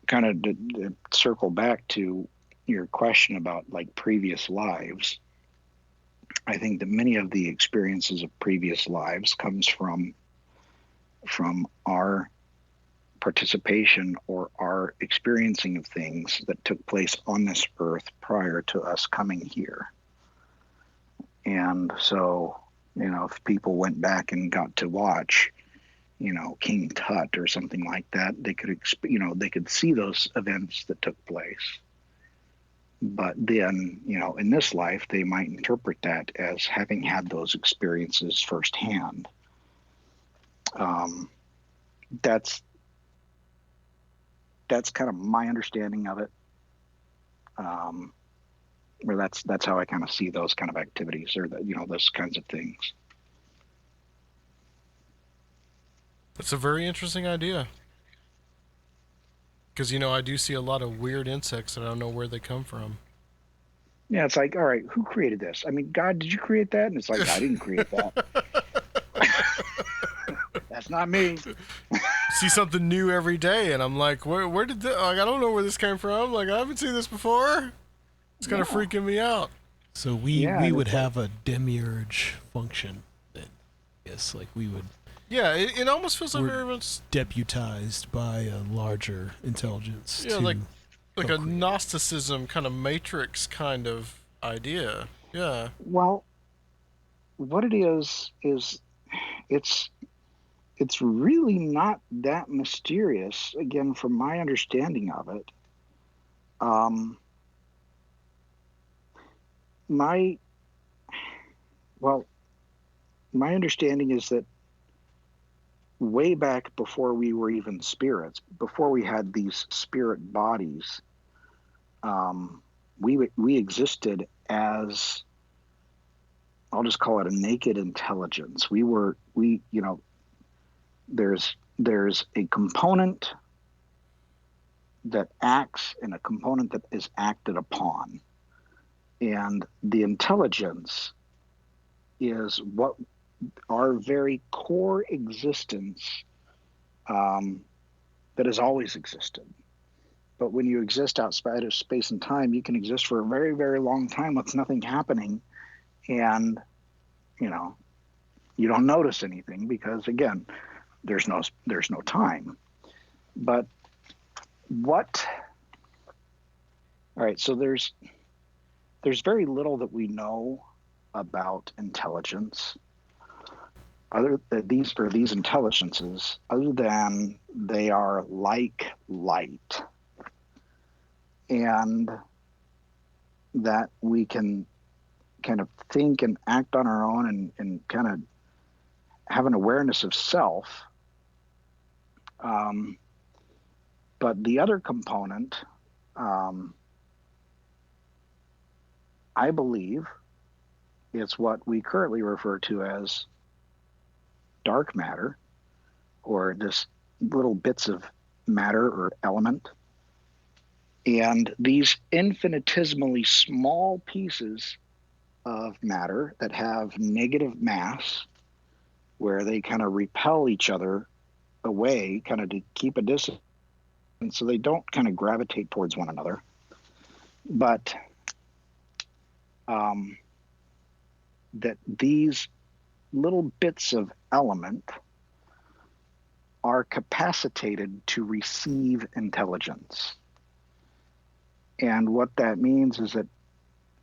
B: kind of to circle back to your question about like previous lives. I think that many of the experiences of previous lives comes from our participation or our experiencing of things that took place on this earth prior to us coming here. And so, if people went back and got to watch, King Tut or something like that, they could, they could see those events that took place. But then, in this life, they might interpret that as having had those experiences firsthand. That's kind of my understanding of it. Where that's how I kind of see those kind of activities, or those kinds of things.
A: That's a very interesting idea. Because, I do see a lot of weird insects and I don't know where they come from.
B: Yeah, it's like, all right, who created this? I mean, God, did you create that? And it's like, I didn't create that. That's not me.
A: See something new every day, and I'm like, where did this, like, I don't know where this came from. Like, I haven't seen this before. It's kind of freaking me out.
C: So we would have a demiurge function then. Yes, like we would.
A: Yeah, it almost feels like very much
C: deputized by a larger intelligence.
A: Yeah, like a Gnosticism kind of matrix kind of idea. Yeah.
B: Well, what it is it's really not that mysterious, again, from my understanding of it. My understanding is that way back before we were even spirits, before we had these spirit bodies, we existed as, I'll just call it a naked intelligence. There's a component that acts and a component that is acted upon. And the intelligence is what our very core existence that has always existed. But when you exist outside of space and time, you can exist for a very, very long time with nothing happening. And, you don't notice anything because, again, there's no time. But all right, so there's very little that we know about intelligence, these intelligences, other than they are like light, and that we can kind of think and act on our own and kind of have an awareness of self. But the other component, I believe, is what we currently refer to as dark matter, or this little bits of matter or element. And these infinitesimally small pieces of matter that have negative mass, where they kind of repel each other away, kind of to keep a distance, and so they don't kind of gravitate towards one another. But that these little bits of element are capacitated to receive intelligence. And what that means is that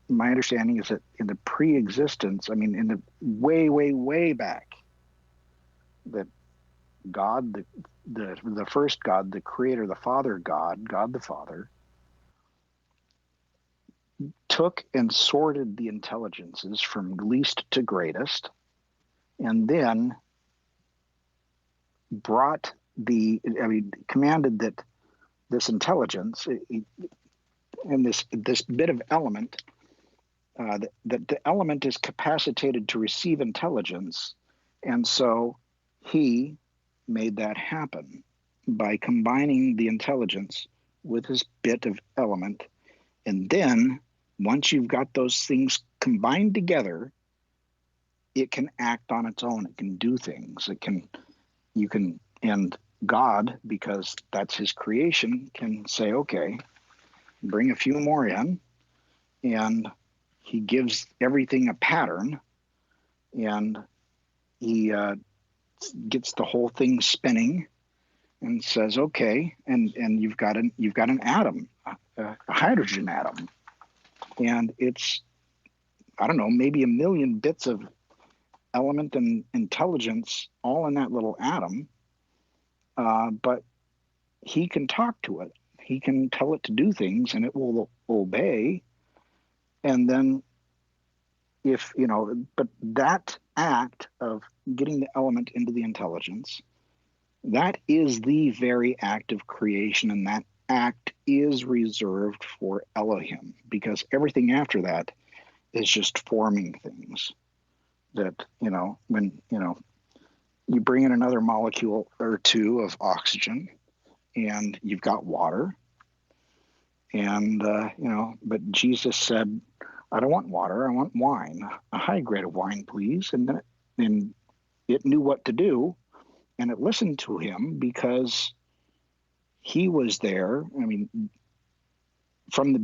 B: my understanding is that in the pre-existence, in the way, way, way back, that God, the first God, the creator, the Father God, God the Father, took and sorted the intelligences from least to greatest, and then commanded that this intelligence and this bit of element, that the element is capacitated to receive intelligence. And so he made that happen by combining the intelligence with his bit of element. And then once you've got those things combined together, it can act on its own. It can do things. And God, because that's his creation, can say, okay, bring a few more in, and he gives everything a pattern, and he gets the whole thing spinning, and says, okay, and you've got an atom, a hydrogen atom, and it's, I don't know, maybe 1 million bits of element and intelligence all in that little atom, but he can talk to it. He can tell it to do things, and it will obey. And then but that act of getting the element into the intelligence, that is the very act of creation, and that act is reserved for Elohim, because everything after that is just forming things. That, when, you bring in another molecule or two of oxygen, and you've got water, and, but Jesus said, I don't want water, I want wine, a high grade of wine, please. And then it knew what to do, and it listened to him because he was there. I mean, from the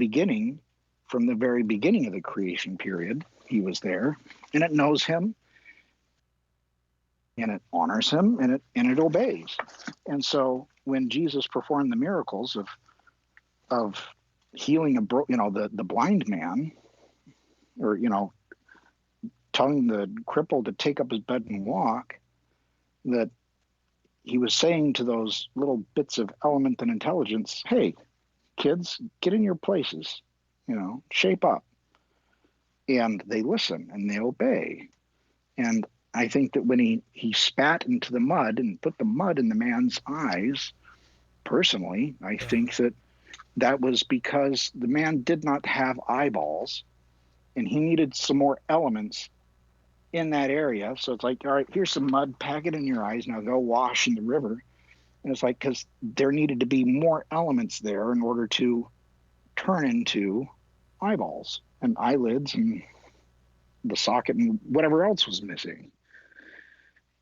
B: very beginning of the creation period, he was there, and it knows him, and it honors him, and it obeys. And so when Jesus performed the miracles of healing the blind man, or telling the cripple to take up his bed and walk, that he was saying to those little bits of element and intelligence, hey, kids, get in your places, shape up. And they listen and they obey. And I think that when he spat into the mud and put the mud in the man's eyes, personally, I think that was because the man did not have eyeballs, and he needed some more elements in that area. So it's like, all right, here's some mud, pack it in your eyes, now go wash in the river. And it's like, because there needed to be more elements there in order to turn into eyeballs and eyelids and the socket and whatever else was missing.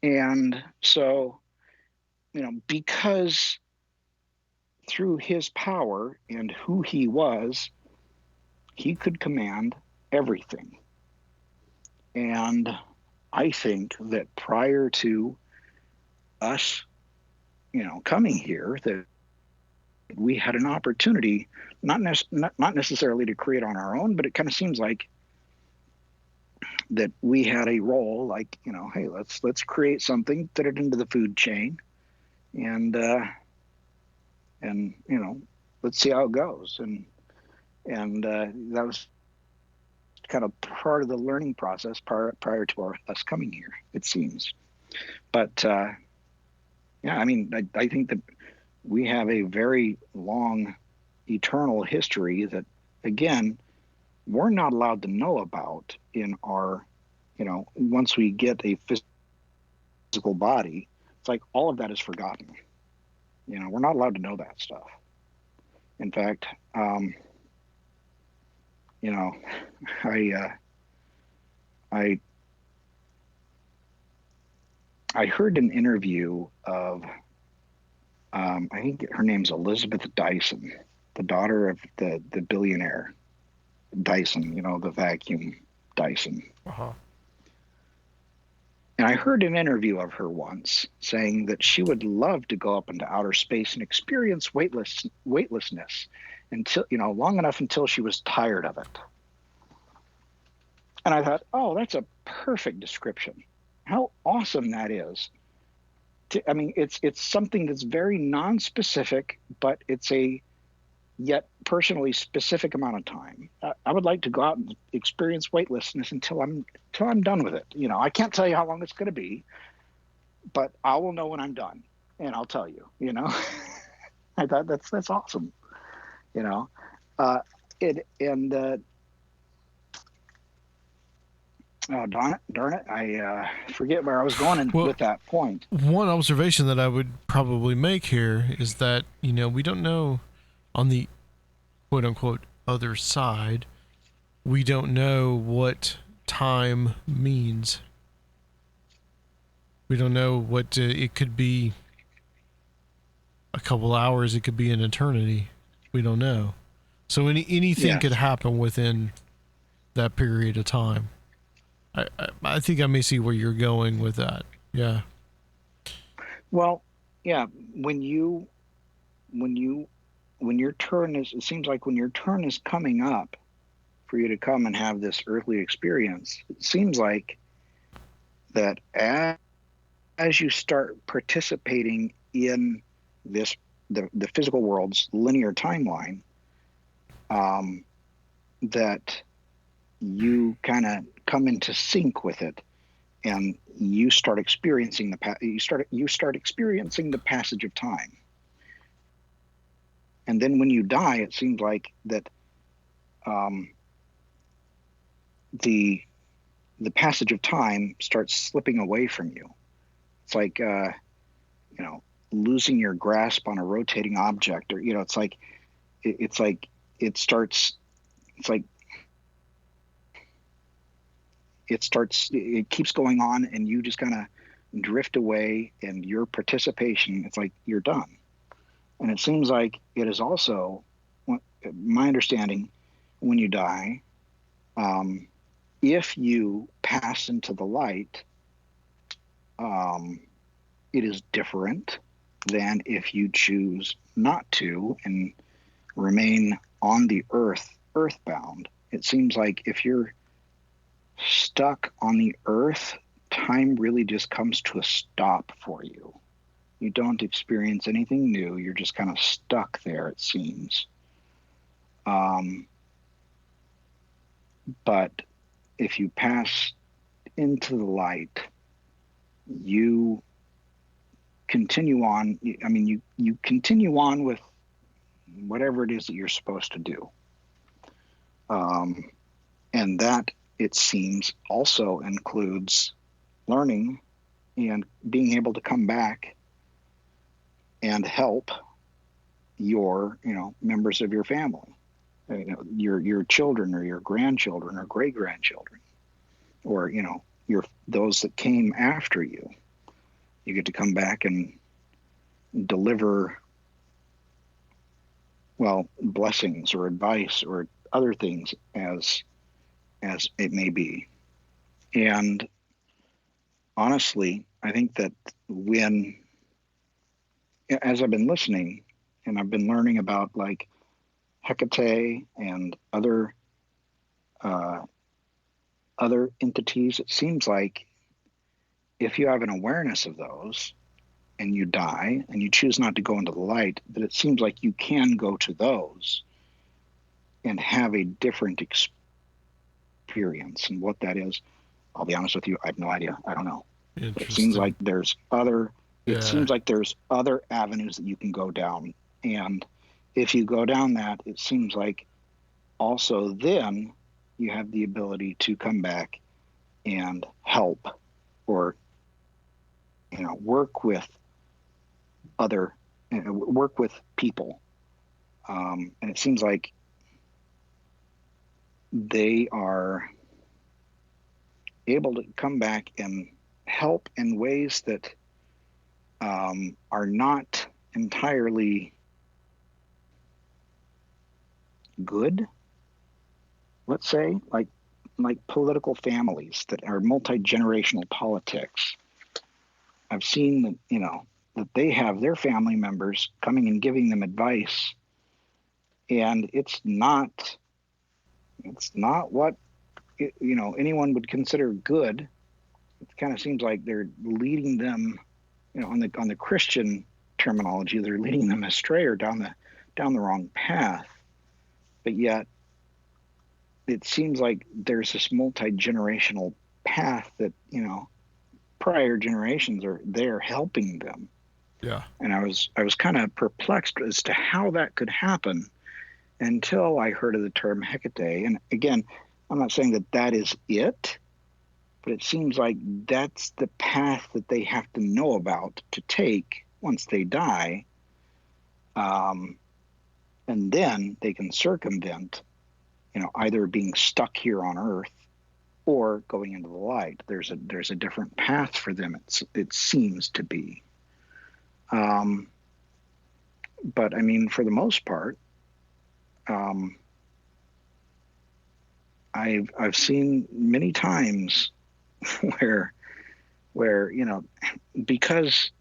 B: And so, because through his power and who he was, he could command everything. And I think that prior to us, coming here, that we had an opportunity, not necessarily to create on our own, but it kind of seems like that we had a role, like, hey, let's create something, fit it into the food chain, and let's see how it goes. And that was kind of part of the learning process prior to us coming here, it seems. But I think that we have a very long, eternal history that, again, we're not allowed to know about in our, once we get a physical body. It's like all of that is forgotten. We're not allowed to know that stuff. In fact, I heard an interview of, I think her name's Elizabeth Dyson, the daughter of the billionaire Dyson, the vacuum Dyson.
A: Uh-huh.
B: And I heard an interview of her once saying that she would love to go up into outer space and experience weightlessness until, long enough until she was tired of it. And I thought, oh, that's a perfect description. How awesome that is. It's something that's very non-specific, but it's a yet personally specific amount of time. I would like to go out and experience weightlessness until I'm done with it. You know, I can't tell you how long it's going to be, but I will know when I'm done, and I'll tell you. You know, I thought that's awesome. You know, uh, it and oh darn it, I forget where I was going
A: Well,
B: with that point.
A: one observation that I would probably make here is that, we don't know on the quote unquote other side, we don't know what time means. We don't know what it could be a couple hours, it could be an eternity. We don't know. So anything could
B: Yes.
A: happen within that period of time. I think I may see where you're going with that. Yeah.
B: Well, yeah. When your turn is, it seems like when your turn is coming up for you to come and have this earthly experience, it seems like that as you start participating in this the physical world's linear timeline, that you kind of come into sync with it, and you start experiencing you start experiencing the passage of time. And then when you die, it seems like that the passage of time starts slipping away from you. It's like losing your grasp on a rotating object, or it's like it's like it starts. It's like it keeps going on, and you just kind of drift away, and your participation, it's like you're done. And it seems like it is also, my understanding, when you die, if you pass into the light, it is different than if you choose not to and remain on the earthbound. It seems like if you're stuck on the earth, time really just comes to a stop for you. You don't experience anything new. You're just kind of stuck there, it seems. But if you pass into the light, you continue on. I mean, you continue on with whatever it is that you're supposed to do. And that, it seems, also includes learning and being able to come back and help your, members of your family, your children or your grandchildren or great grandchildren, or your those that came after you. You get to come back and deliver, blessings or advice or other things as it may be. And honestly, I think that as I've been listening and I've been learning about like Hecate and other entities, it seems like if you have an awareness of those and you die and you choose not to go into the light, that it seems like you can go to those and have a different experience. And what that is, I'll be honest with you, I have no idea. I don't know. It seems like there's other avenues that you can go down. And if you go down that, it seems like also then you have the ability to come back and help or work with people. And it seems like they are able to come back and help in ways that are not entirely good, let's say, like political families that are multi-generational politics. I've seen that, that they have their family members coming and giving them advice, and it's not what anyone would consider good. It kind of seems like they're leading them, on the Christian terminology, they're leading them astray or down down the wrong path, but yet it seems like there's this multi-generational path that, prior generations are there helping them.
A: Yeah.
B: And I was kind of perplexed as to how that could happen until I heard of the term Hecate. And again, I'm not saying that that is it, but it seems like that's the path that they have to know about to take once they die. And then they can circumvent, either being stuck here on Earth or going into the light. There's a different path for them. It seems to be. But I mean, for the most part, I've seen many times where because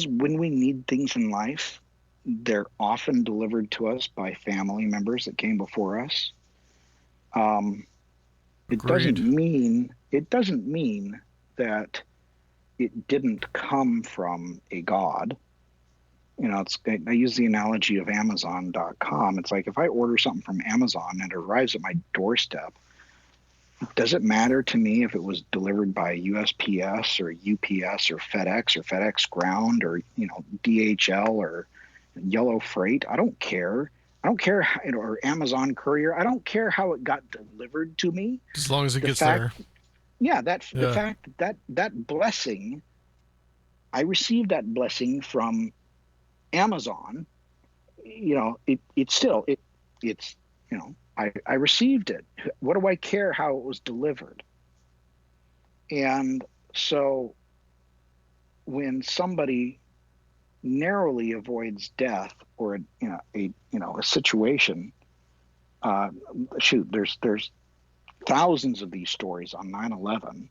B: when we need things in life, they're often delivered to us by family members that came before us. It doesn't mean that it didn't come from a God. I use the analogy of Amazon.com. It's like if I order something from Amazon and it arrives at my doorstep, does it matter to me if it was delivered by USPS or UPS or FedEx Ground or DHL or Yellow Freight? I don't care. I don't care or Amazon Courier. I don't care how it got delivered to me.
A: As long as it gets there.
B: Yeah, the fact that blessing, I received that blessing from Amazon. I received it. What do I care how it was delivered? And so when somebody narrowly avoids death or a situation, there's thousands of these stories on 9/11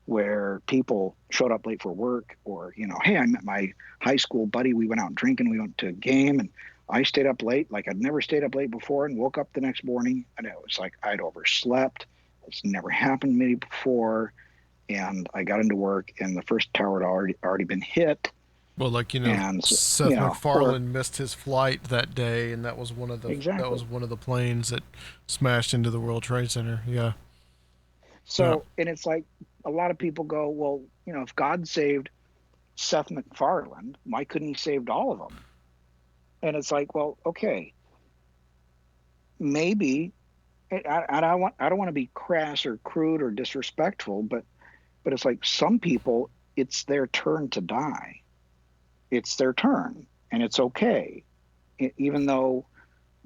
B: where people showed up late for work, or hey, I met my high school buddy, we went out drinking, we went to a game, and I stayed up late like I'd never stayed up late before, and woke up the next morning and it was like I'd overslept. It's never happened to me before, and I got into work and the first tower had already been hit.
A: Well, Seth MacFarlane missed his flight that day, and that was one of the planes that smashed into the World Trade Center. Yeah.
B: So, and it's like a lot of people go, well, if God saved Seth MacFarlane, why couldn't he saved all of them? And it's like, well, okay, maybe. I don't want to be crass or crude or disrespectful, but it's like some people, it's their turn to die. It's their turn, and it's okay. Even though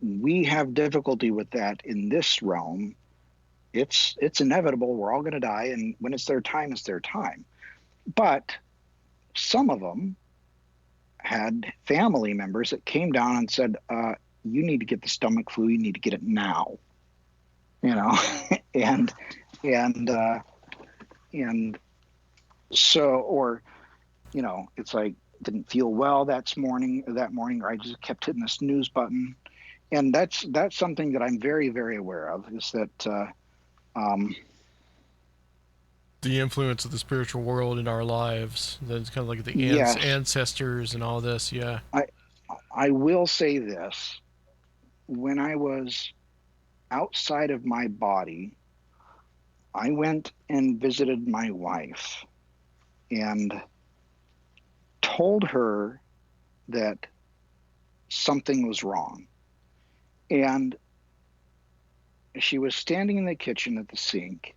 B: we have difficulty with that in this realm, it's inevitable. We're all going to die, and when it's their time, it's their time. But some of them had family members that came down and said, you need to get the stomach flu. You need to get it now. And so, or, it's like, didn't feel well that morning, or I just kept hitting the snooze button. And that's something that I'm very, very aware of, is that,
A: the influence of the spiritual world in our lives. That's kind of like the ancestors and all this. Yeah.
B: I will say this. When I was outside of my body, I went and visited my wife and told her that something was wrong. And she was standing in the kitchen at the sink.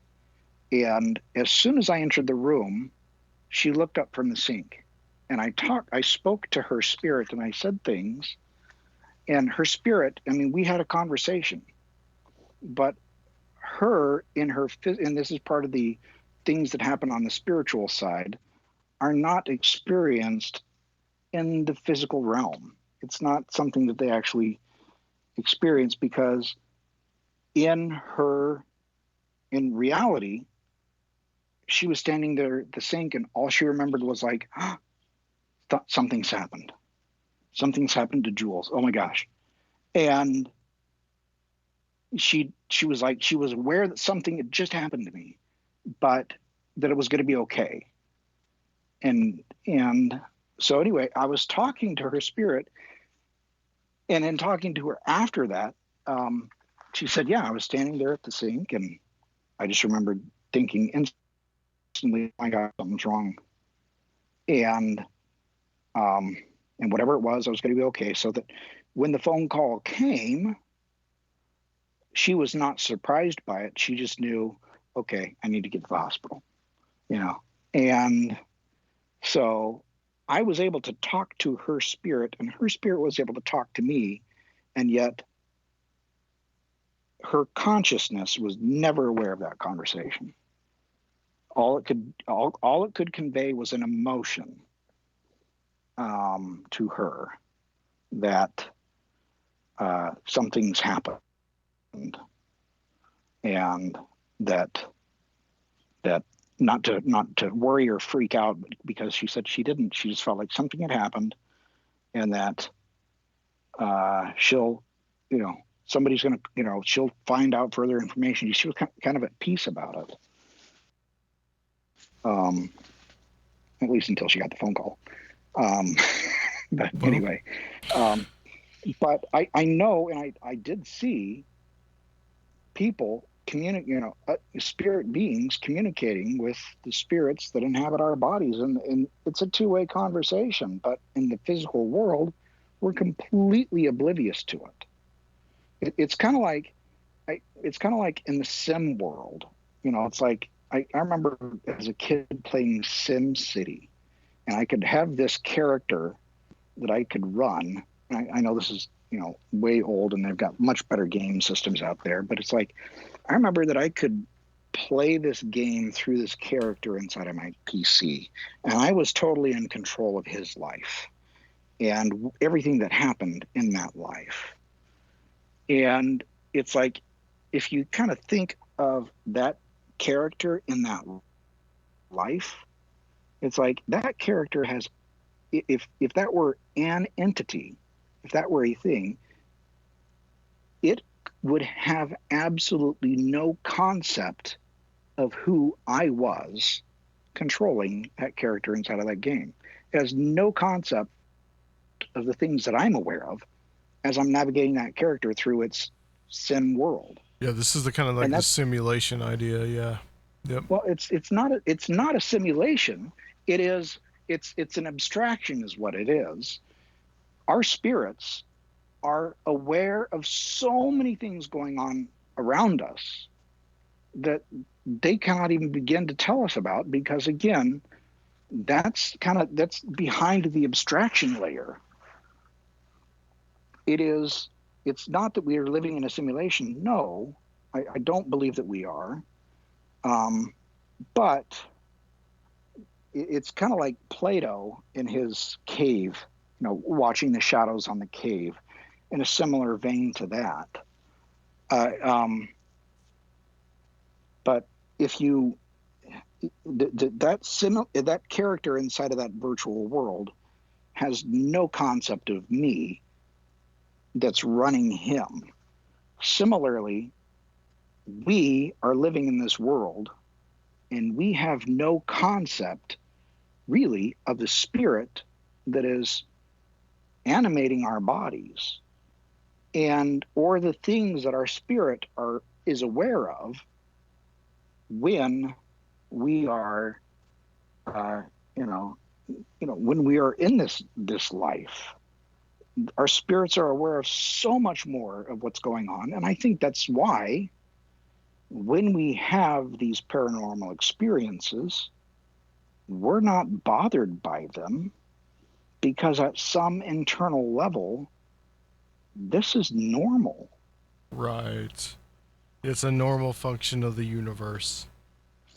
B: And as soon as I entered the room, she looked up from the sink, and I spoke to her spirit, and I said things, and her spirit, we had a conversation, but and this is part of the things that happen on the spiritual side, are not experienced in the physical realm. It's not something that they actually experience, because in reality, she was standing there at the sink, and all she remembered was like, something's happened. Something's happened to Jules. Oh my gosh. And she was like, she was aware that something had just happened to me, but that it was going to be okay. And So anyway, I was talking to her spirit, and in talking to her after that, she said, "Yeah, I was standing there at the sink, and I just remembered thinking instantly, "My God, something's wrong." And and whatever it was, I was going to be okay. So that when the phone call came, she was not surprised by it. She just knew, okay, I need to get to the hospital, you know. And so I was able to talk to her spirit, and her spirit was able to talk to me, and yet her consciousness was never aware of that conversation. All it could convey was an emotion to her that something's happened, and that not to worry or freak out, because she said she didn't. She just felt like something had happened, and that she'll, somebody's gonna, she'll find out further information. She was kind of at peace about it, at least until she got the phone call. But anyway, but I know, and I did see people spirit beings communicating with the spirits that inhabit our bodies, and it's a two-way conversation. But in the physical world, we're completely oblivious to it. It's kind of like in the sim world. It's like I remember as a kid playing Sim City, and I could have this character that I could run. I know this is way old, and they've got much better game systems out there, but it's like I remember that I could play this game through this character inside of my PC, and I was totally in control of his life and everything that happened in that life. And it's like, if you kind of think of that character in that life, it's like that character has, if that were an entity, if that were a thing, it would have absolutely no concept of who I was controlling that character inside of that game. It has no concept of the things that I'm aware of as I'm navigating that character through its sim world.
A: Yeah, this is the kind of like the simulation idea. Yeah. Yep.
B: Well, it's not a simulation. It's an abstraction is what it is. Our spirits are aware of so many things going on around us that they cannot even begin to tell us about, because again, that's behind the abstraction layer. It's not that we are living in a simulation. No, I don't believe that we are. But it's kind of like Plato in his cave, watching the shadows on the cave, in a similar vein to that. But if you, that character inside of that virtual world has no concept of me that's running him. Similarly, we are living in this world, and we have no concept really of the spirit that is animating our bodies, and or the things that our spirit is aware of when we are when we are in this life. Our spirits are aware of so much more of what's going on, and I think that's why when we have these paranormal experiences, we're not bothered by them, because at some internal level, this is normal.
A: Right. It's a normal function of the universe.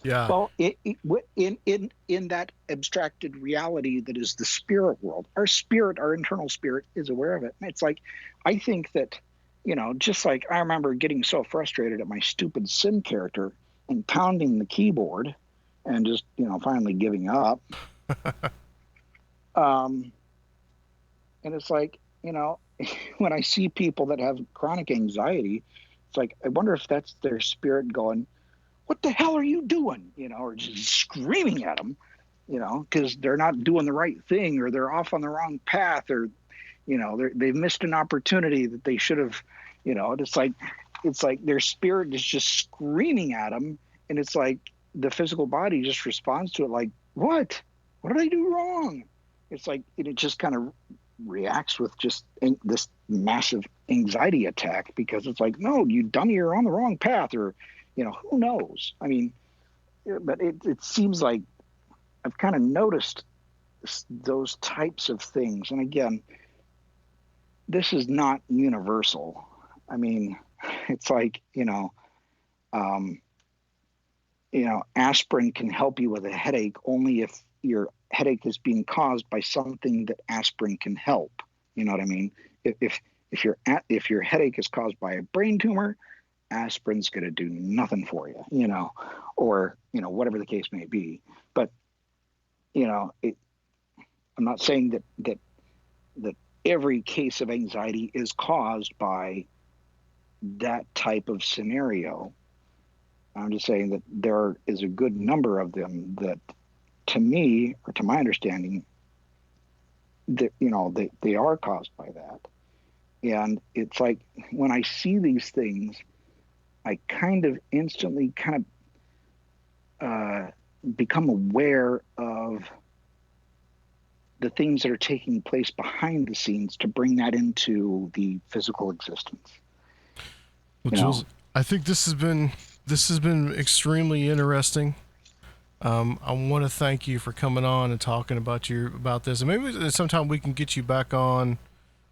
A: Yeah.
B: Well, in that abstracted reality that is the spirit world, our internal spirit is aware of it. And it's like, I think that, just like I remember getting so frustrated at my stupid sim character and pounding the keyboard and just, finally giving up. And it's like, when I see people that have chronic anxiety, it's like, I wonder if that's their spirit going, "What the hell are you doing?" Or just screaming at them, because they're not doing the right thing, or they're off on the wrong path, or they've missed an opportunity that they should have. It's like their spirit is just screaming at them, and it's like the physical body just responds to it like, what did I do wrong? It's like it just kind of reacts with just this massive anxiety attack, because it's like, no, you dummy, you're on the wrong path, or who knows. I mean, but it seems like I've kind of noticed those types of things. And again, this is not universal. I mean, it's like, aspirin can help you with a headache only if your headache is being caused by something that aspirin can help. You know what I mean? If your headache is caused by a brain tumor, aspirin's going to do nothing for you, or whatever the case may be. But I'm not saying that every case of anxiety is caused by that type of scenario. I'm just saying that there is a good number of them that, to me, or to my understanding, that they are caused by that. And it's like when I see these things, I kind of instantly become aware of the things that are taking place behind the scenes to bring that into the physical existence.
A: Well, Jules, I think this has been extremely interesting. I want to thank you for coming on and talking about this, and maybe sometime we can get you back on,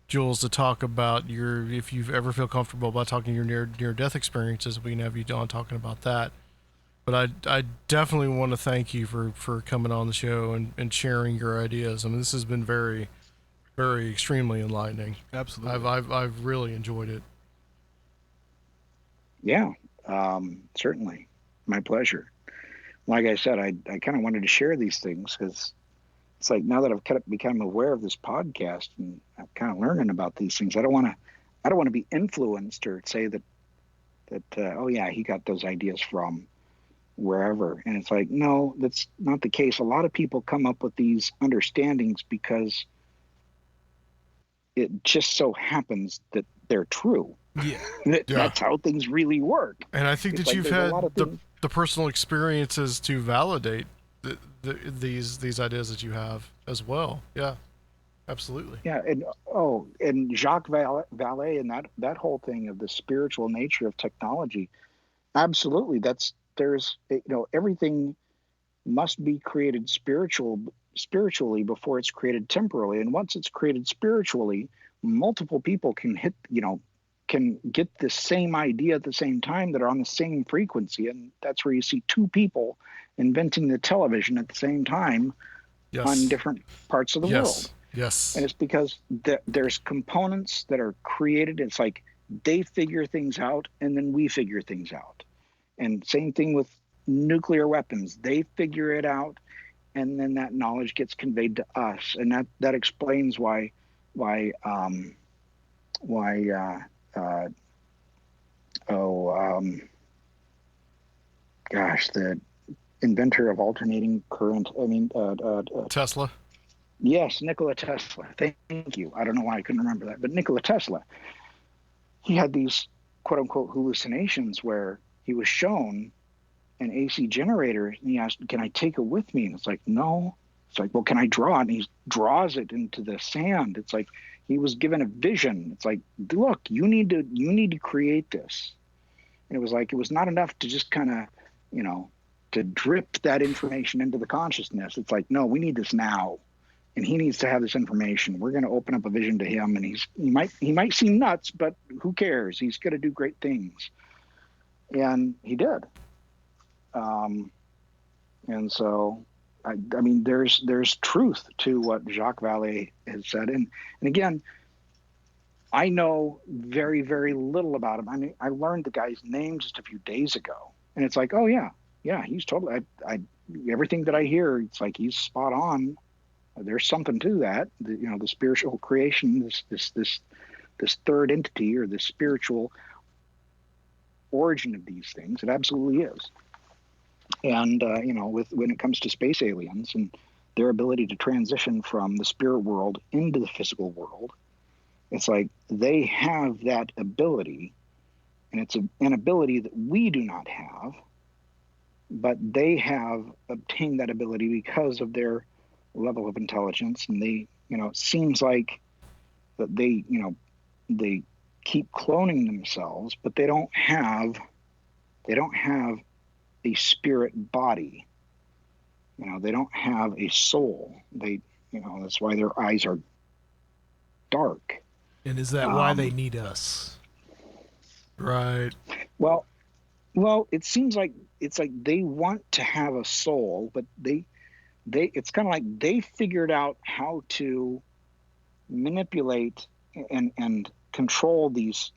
A: Jules, to talk about if you ever feel comfortable about talking your near death experiences, we can have you on talking about that. But I definitely want to thank you for coming on the show and sharing your ideas. I mean, this has been very, very extremely enlightening.
C: Absolutely.
A: I've really enjoyed it.
B: Yeah, certainly. My pleasure. Like I said, I kind of wanted to share these things because it's like, now that I've kind of become aware of this podcast and I'm kind of learning about these things, I don't want to be influenced or say that oh yeah, he got those ideas from wherever. And it's like, no, that's not the case. A lot of people come up with these understandings because it just so happens that they're true.
C: Yeah.
B: That's how things really work.
A: And I think that you've had the personal experiences to validate these ideas that you have as well. Yeah, absolutely.
B: Yeah, and Jacques Vallée and that whole thing of the spiritual nature of technology. Absolutely, there's everything must be created spiritually before it's created temporally, and once it's created spiritually, multiple people can get the same idea at the same time that are on the same frequency, and that's where you see two people inventing the television at the same time. Yes. On different parts of the world.
A: Yes.
B: And it's because there's components that are created. It's like they figure things out and then we figure things out. And same thing with nuclear weapons. They figure it out and then that knowledge gets conveyed to us. And that explains why the inventor of alternating current,
A: Tesla.
B: Yes, Nikola Tesla. Thank you. I don't know why I couldn't remember that, but Nikola Tesla, he had these quote unquote hallucinations where he was shown an AC generator and he asked, "Can I take it with me?" And it's like, no. It's like, well, can I draw it? And he draws it into the sand. It's like he was given a vision. It's like, look, you need to create this. And it was like, it was not enough to just kind of, to drip that information into the consciousness. It's like, no, we need this now. And he needs to have this information. We're going to open up a vision to him, and he might seem nuts, but who cares? He's going to do great things. And he did. And so, I mean, there's truth to what Jacques Vallée has said. And again, I know very, very little about him. I mean, I learned the guy's name just a few days ago, and it's like, oh yeah, he's totally. Everything that I hear, it's like he's spot on. There's something to that. The spiritual creation, this third entity, or the spiritual origin of these things. It absolutely is. And when it comes to space aliens, and their ability to transition from the spirit world into the physical world. It's like they have that ability, and it's an ability that we do not have, but they have obtained that ability because of their level of intelligence. And they, it seems like that they keep cloning themselves, but they don't have a spirit body. They don't have a soul. That's why their eyes are dark.
C: And is that why they need us?
A: Right.
B: Well, it seems like it's like they want to have a soul, but it's kind of like they figured out how to manipulate and control these,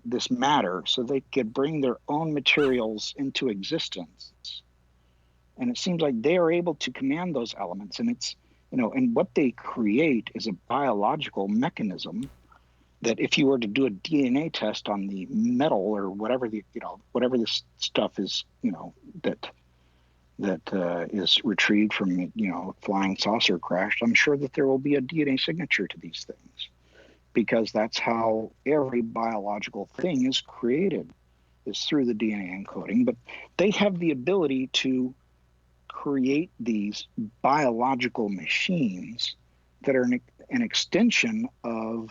B: this matter, so they could bring their own materials into existence. And it seems like they are able to command those elements, and it's, and what they create is a biological mechanism that if you were to do a DNA test on the metal or whatever whatever this stuff is, that is retrieved from, flying saucer crash, I'm sure that there will be a DNA signature to these things, because that's how every biological thing is created, is through the DNA encoding. But they have the ability to create these biological machines that are an extension of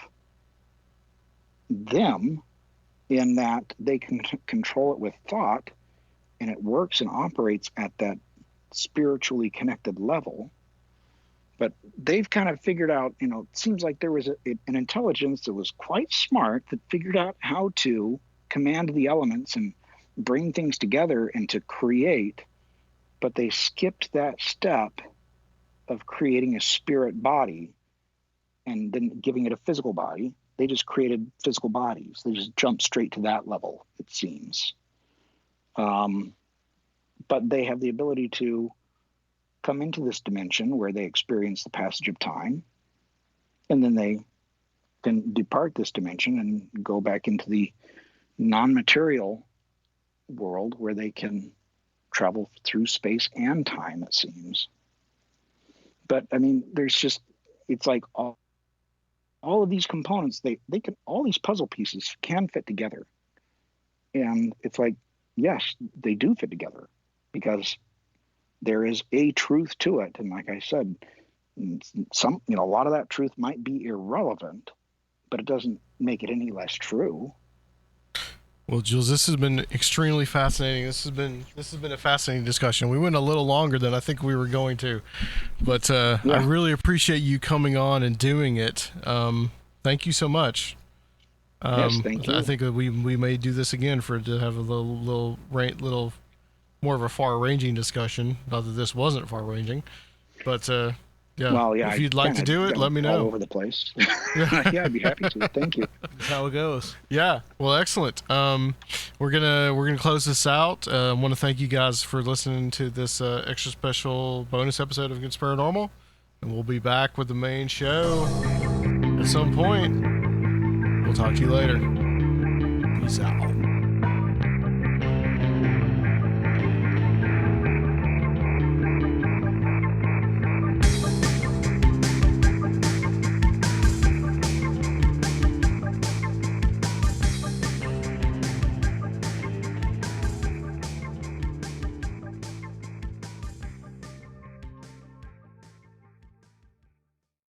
B: them, in that they can control it with thought, and it works and operates at that spiritually connected level. But they've kind of figured out, it seems like there was an intelligence that was quite smart that figured out how to command the elements and bring things together and to create, but they skipped that step of creating a spirit body and then giving it a physical body. They just created physical bodies. They just jumped straight to that level, it seems. But they have the ability to come into this dimension where they experience the passage of time, and then they can depart this dimension and go back into the non-material world where they can travel through space and time, it seems. But I mean, it's like all of these components, all these puzzle pieces can fit together. And it's like, yes, they do fit together, because there is a truth to it. And like I said, a lot of that truth might be irrelevant, but it doesn't make it any less true.
A: Well, Jules, this has been extremely fascinating. This has been a fascinating discussion. We went a little longer than I think we were going to, but yeah. I really appreciate you coming on and doing it. Thank you so much.
B: Yes, thank you.
A: I think that we may do this again to have a little more of a far-ranging discussion. Not that this wasn't far-ranging, but yeah.
B: Well, yeah.
A: If you'd like to do it, let me know.
B: All over the place. Yeah, I'd be happy to. Thank you.
C: That's how it goes.
A: Yeah. Well, excellent. We're gonna close this out. I want to thank you guys for listening to this extra special bonus episode of Conspirinormal, and we'll be back with the main show at some point. We'll talk to you later.
C: Peace out.